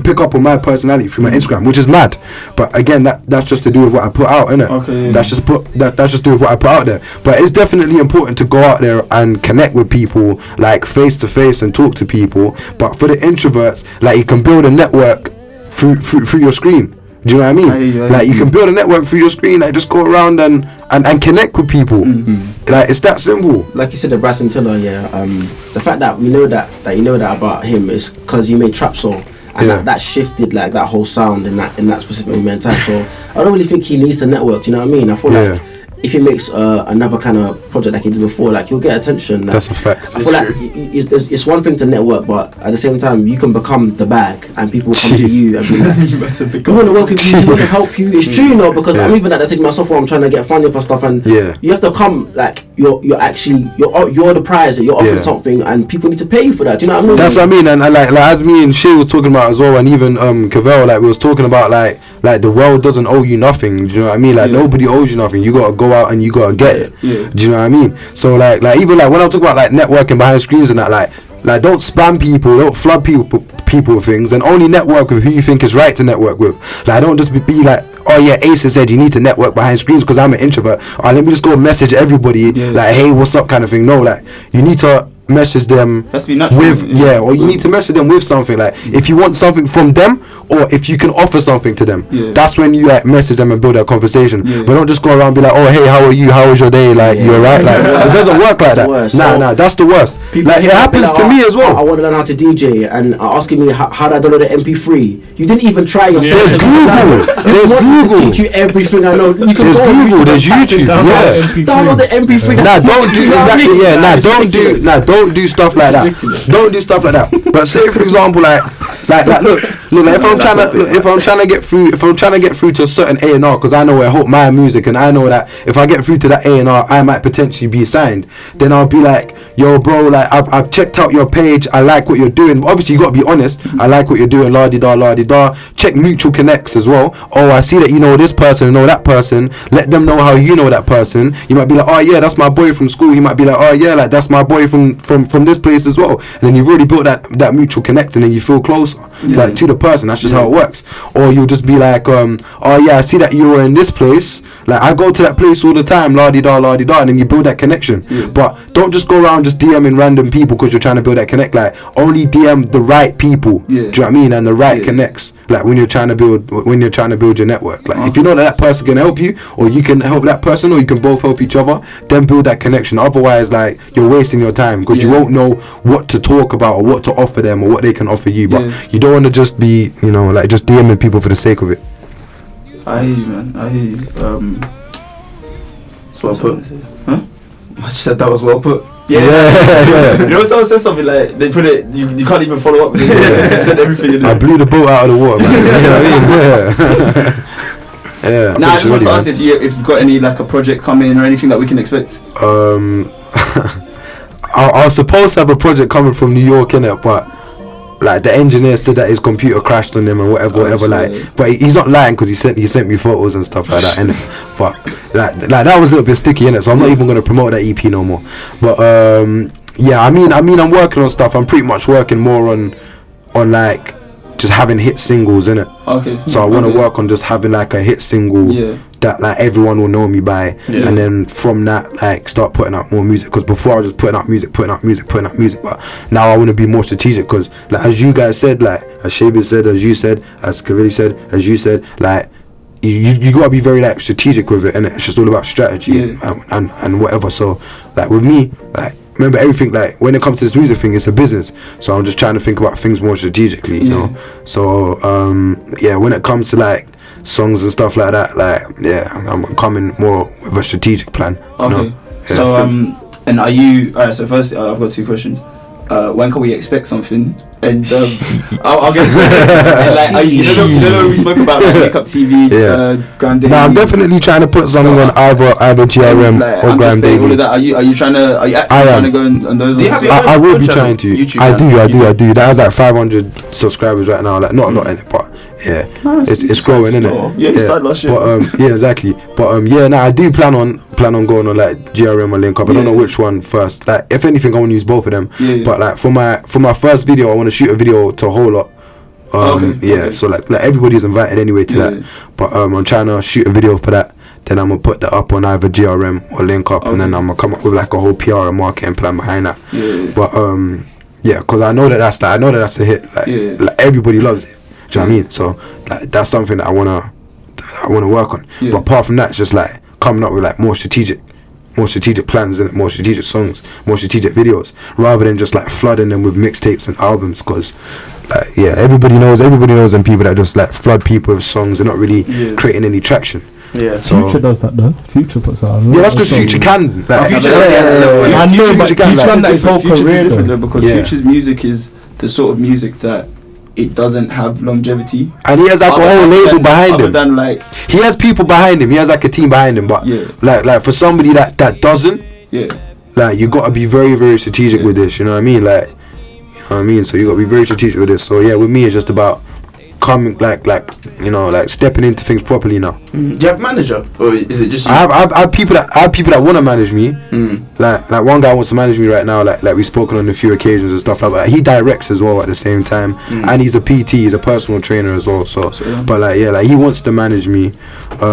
pick up on my personality through my Instagram, which is mad. But again, that's just to do with what I put out, innit? Okay. That's just to do with what I put out there. But it's definitely important to go out there and connect with people, like face to face, and talk to people. But for the introverts, like you can build a network through your screen. Do you know what I mean? Like you can build a network through your screen, like just go around and connect with people. Like it's that simple. Like you said, the Bryson Tiller, the fact that we know that you know that about him is because he made trap soul, and that shifted like that whole sound in that specific moment in time. So I don't really think he needs to network. Do you know what I mean? I feel like if he makes another kind of project like he did before, like he'll get attention. Like, that's a fact. I feel like it's one thing to network, but at the same time, you can become the bag, and people will come to you and be like, "You want to work with you, you want to help you." It's true, you know, because I'm even at the stage myself where I'm trying to get funding for stuff, and you have to come like you're the prize, you're offering something, and people need to pay you for that. Do you know what I mean? That's what I mean, and like as me and Shay was talking about as well, and even Cavelly, like we was talking about like the world doesn't owe you nothing. Do you know what I mean? Like nobody owes you nothing. You gotta go out and you gotta get it. Do you know what I mean? So like even like when I talk about like networking behind screens and that, like don't spam people, don't flood people with things, and only network with who you think is right to network with. Like don't just be like, oh yeah, Acesiz said you need to network behind screens because I'm an introvert. Let me just go message everybody like, hey, what's up, kind of thing. No, like you need to message them with or you need to message them with something. Like if you want something from them, or if you can offer something to them, that's when you like message them and build that conversation. But don't just go around and be like, oh hey, how are you, how was your day, like you're right. Like it doesn't work like that. Nah, that's the worst. People like it happens to me as well. I want to learn how to DJ and asking me how do I download the MP3. You didn't even try yourself. There's Google. There's Google. To teach you everything I know. You can there's Google. There's YouTube. Download the MP3. Nah, don't do exactly. Yeah, nah, don't do stuff like that. Don't do stuff like that. But say for example, like look, like if I'm trying to get through to a certain A&R, because I know I hope my music, and I know that if I get through to that A&R, I might potentially be signed. Then I'll be like, yo, bro, like I've checked out your page. I like what you're doing. But obviously, you gotta be honest. I like what you're doing. La di da. Check mutual connects as well. Oh, I see that you know this person, know that person. Let them know how you know that person. You might be like, oh yeah, that's my boy from school. You might be like, oh yeah, like that's my boy from this place as well. And then you've already built that mutual connect, and then you feel closer like to the person. That's just how it works. Or you'll just be like, oh yeah, I see that you were in this place. Like I go to that place all the time. La di da, and then you build that connection. But don't just go around just DMing random people because you're trying to build that connect. Like only DM the right people. Do you know what I mean? And the right connects. Like when you're trying to build your network. Like if you know that person can help you, or you can help that person, or you can both help each other, then build that connection. Otherwise, like you're wasting your time because you won't know what to talk about or what to offer them or what they can offer you. But you don't want to just be, like just DMing people for the sake of it. I hear you, man. I hear you. It's well put. Huh? I just said that was well put. Yeah. You know, someone says something like they put it. You can't even follow up. They said everything. I blew the boat out of the water, man. You know what I mean? Yeah. Nah, I just want to ask if you've got any like a project coming or anything that we can expect. I was supposed to have a project coming from New York, innit, but like the engineer said that his computer crashed on him and whatever. Like, but he's not lying because he sent me photos and stuff like that, innit. But like that was a little bit sticky, innit. So I'm not even gonna promote that EP no more. But yeah, I mean I'm working on stuff. I'm pretty much working more on like just having hit singles, innit. Okay. So I want to work on just having like a hit single that like everyone will know me by, and then from that like start putting out more music. Because before I was just putting out music, but now I want to be more strategic. Because like as you guys said, like as Shaybiz said, as you said, as Cavelly said, as you said, like you gotta be very like strategic with it, and it's just all about strategy and whatever. So like with me, like remember everything, like when it comes to this music thing, it's a business. So I'm just trying to think about things more strategically, you know. So yeah, when it comes to like songs and stuff like that, like I'm coming more with a strategic plan. Okay. You know? So and are you alright? So first, I've got two questions. When can we expect something? And I'll get to it. Like, you know we spoke about like Makeup TV, Gram Daily. No, I'm definitely trying to put something on either GRM or Gram Daily. All of that. Are you actually trying to go on those? I will be trying to. I do. That has like 500 subscribers right now. Like not a lot in it, but yeah, it's growing, isn't it? Yeah, you started last year. But yeah, exactly. But I do plan on plan on going on like GRM or Link Up. I don't know which one first. Like, if anything, I want to use both of them. But like for my first video, I want to shoot a video to a whole lot. So like everybody's invited anyway to that. But I'm trying to shoot a video for that. Then I'm gonna put that up on either GRM or Link Up, and then I'm gonna come up with like a whole PR and marketing plan behind that. But because I know that's a hit. Like everybody loves it. Do you know what I mean? So like that's something that I wanna work on. But apart from that, it's just like coming up with like more strategic plans and more strategic songs, more strategic videos, rather than just like flooding them with mixtapes and albums. Because like everybody knows them people that just like flood people with songs and not really creating any traction. Future does that though. Future puts out. That's because Future can. Like, Future is whole career different though, because Future's music is the sort of music that it doesn't have longevity, and he has like a whole label behind him. Than like he has people behind him. He has like a team behind him. But like for somebody that doesn't, like you gotta be very, very strategic with this. You know what I mean? Like, you know what I mean. So you gotta be very strategic with this. So with me it's just about coming like stepping into things properly now. Do you have a manager, or is it just you? I have people that want to manage me. Like one guy wants to manage me right now. Like we've spoken on a few occasions and stuff like that. He directs as well at the same time, and he's a PT. He's a personal trainer as well. So, but like he wants to manage me.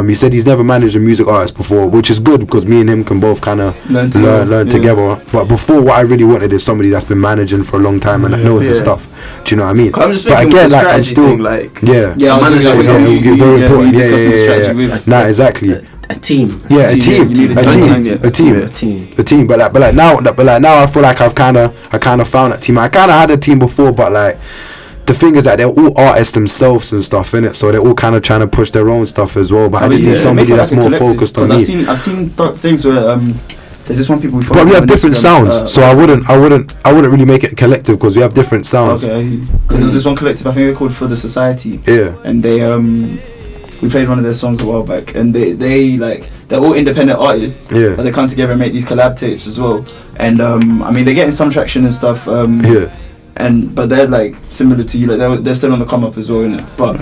He said he's never managed a music artist before, which is good because me and him can both kind of learn together. But before, what I really wanted is somebody that's been managing for a long time and that knows the stuff. Do you know what I mean? I'm just thinking, but again, like I'm still very important. Nah, exactly. A team. A team. But now I feel like I kind of found that team. I kind of had a team before, but like the thing is that they're all artists themselves and stuff, innit? So they're all kind of trying to push their own stuff as well. But I just need somebody that's more focused on me. I've seen things where there's just one people we follow. But we have different sounds, so I wouldn't really make it a collective because we have different sounds. Okay, because there's this one collective, I think they're called For the Society. Yeah. And they we played one of their songs a while back, and they're all independent artists. Yeah. But they come together and make these collab tapes as well. And I mean they're getting some traction and stuff. But they're like similar to you, like they're still on the come up as well, innit? But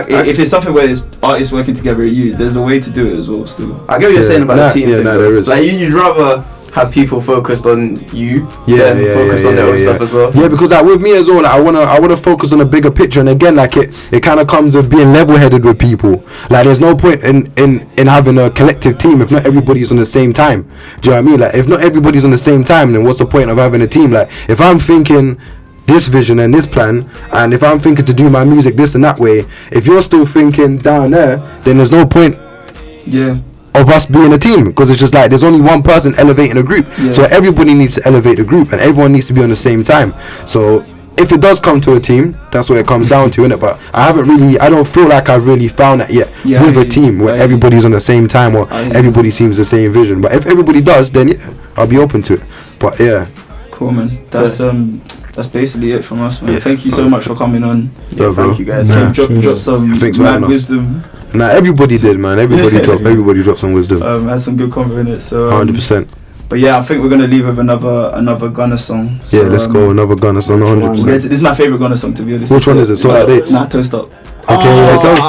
if it's something where it's artists working together, there's a way to do it as well. Still, I get what you're saying about the team thing. There is. Like you'd rather have people focused on you than focused on their own stuff as well. Yeah, because like with me as well, like I wanna focus on a bigger picture, and again, like it kind of comes with being level-headed with people. Like there's no point in having a collective team if not everybody's on the same time. Do you know what I mean? Like if not everybody's on the same time, then what's the point of having a team? Like if I'm thinking this vision and this plan, and if I'm thinking to do my music this and that way, if you're still thinking down there, then there's no point of us being a team, because it's just like there's only one person elevating a group. So everybody needs to elevate the group and everyone needs to be on the same time. So if it does come to a team, that's what it comes down to, innit? But I don't feel like I've really found that yet with a team where everybody's on the same time or everybody seems the same vision. But if everybody does, then I'll be open to it. But cool, man. That's basically it from us, man. Thank you so much for coming on. Thank you guys. Drop some mad wisdom. Everybody did, man. Everybody dropped some wisdom. Had some good convo in it. So 100%. But I think we're gonna leave with another Gunna song. So, let's go another Gunna song. 100%. This is my favorite Gunna song, to be honest. Which one is it? So dates. Nah, Toast Up. Okay, Toast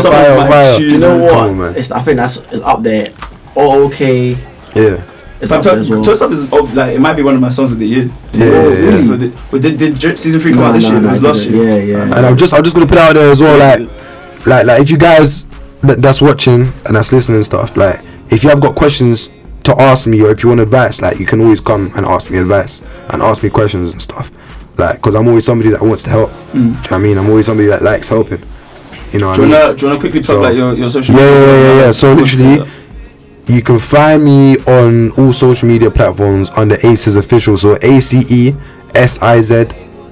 Up. Fire. Do you know what? I think it's up there. Okay. Yeah. Toast Up is like it might be one of my songs of the year. Really? Did season 3 come out this year? It was last year. Yeah. And I'm just gonna put out there as well, like if you guys that's watching and that's listening and stuff, like if you have got questions to ask me or if you want advice, like you can always come and ask me advice and ask me questions and stuff, like because I'm always somebody that wants to help. Do you know what I mean? I'm always somebody that likes helping. You know what I mean? Do you wanna quickly plug like your social media? Yeah. So literally, you can find me on all social media platforms under Acesiz Official. So ACESIZ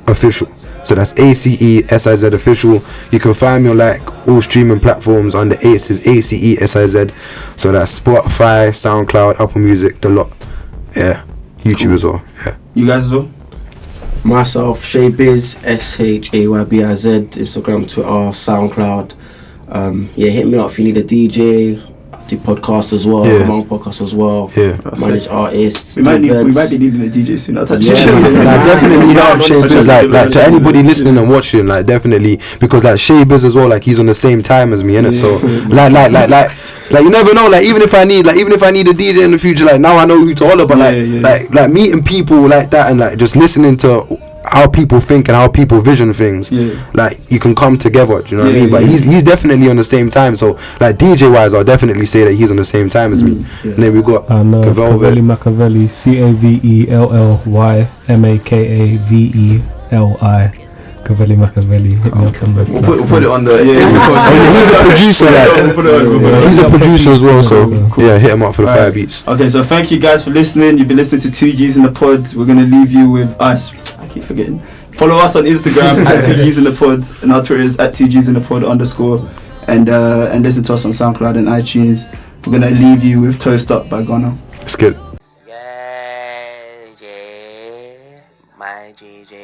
Official. So that's ACESIZ Official. You can find me on like all streaming platforms under Acesiz, ACESIZ. So that's Spotify, SoundCloud, Apple Music, the lot. Yeah, YouTube as well. Yeah. You guys as well? Myself, Shaybiz, SHAYBIZ, Instagram, Twitter, SoundCloud. Hit me up if you need a DJ. do podcasts as well, Yeah. among podcasts as well. Yeah. Manage artists. We might do events. be needing a DJ soon. I'll touch Yeah. Like definitely help Shaybiz, like to anybody listening and watching, like definitely, because like Shaybiz as well, like he's on the same time as me, innit? So like you never know, like even if I need a DJ in the future, like now I know who to holler, but like meeting people like that and like just listening to how people think and how people vision things, like you can come together, do you know what I mean? But he's definitely on the same time, so like DJ wise I'll definitely say that he's on the same time as me. And then we got Cavelly, Makaveli, Cavelli, Cavelli Makaveli. Hit me up on the We'll put it on the he's a producer, like he's a producer as well, so yeah, hit him up for the 5 beats. Okay, so thank you guys for listening. You've been listening to 2Gs in the pod. We're gonna leave you with us. I keep forgetting. Follow us on Instagram at 2Gs in the pod, and our Twitter is at 2Gs in the pod _ and listen to us on SoundCloud and iTunes. We're gonna leave you with Toast Up by Ghana. Let's get it. My GG,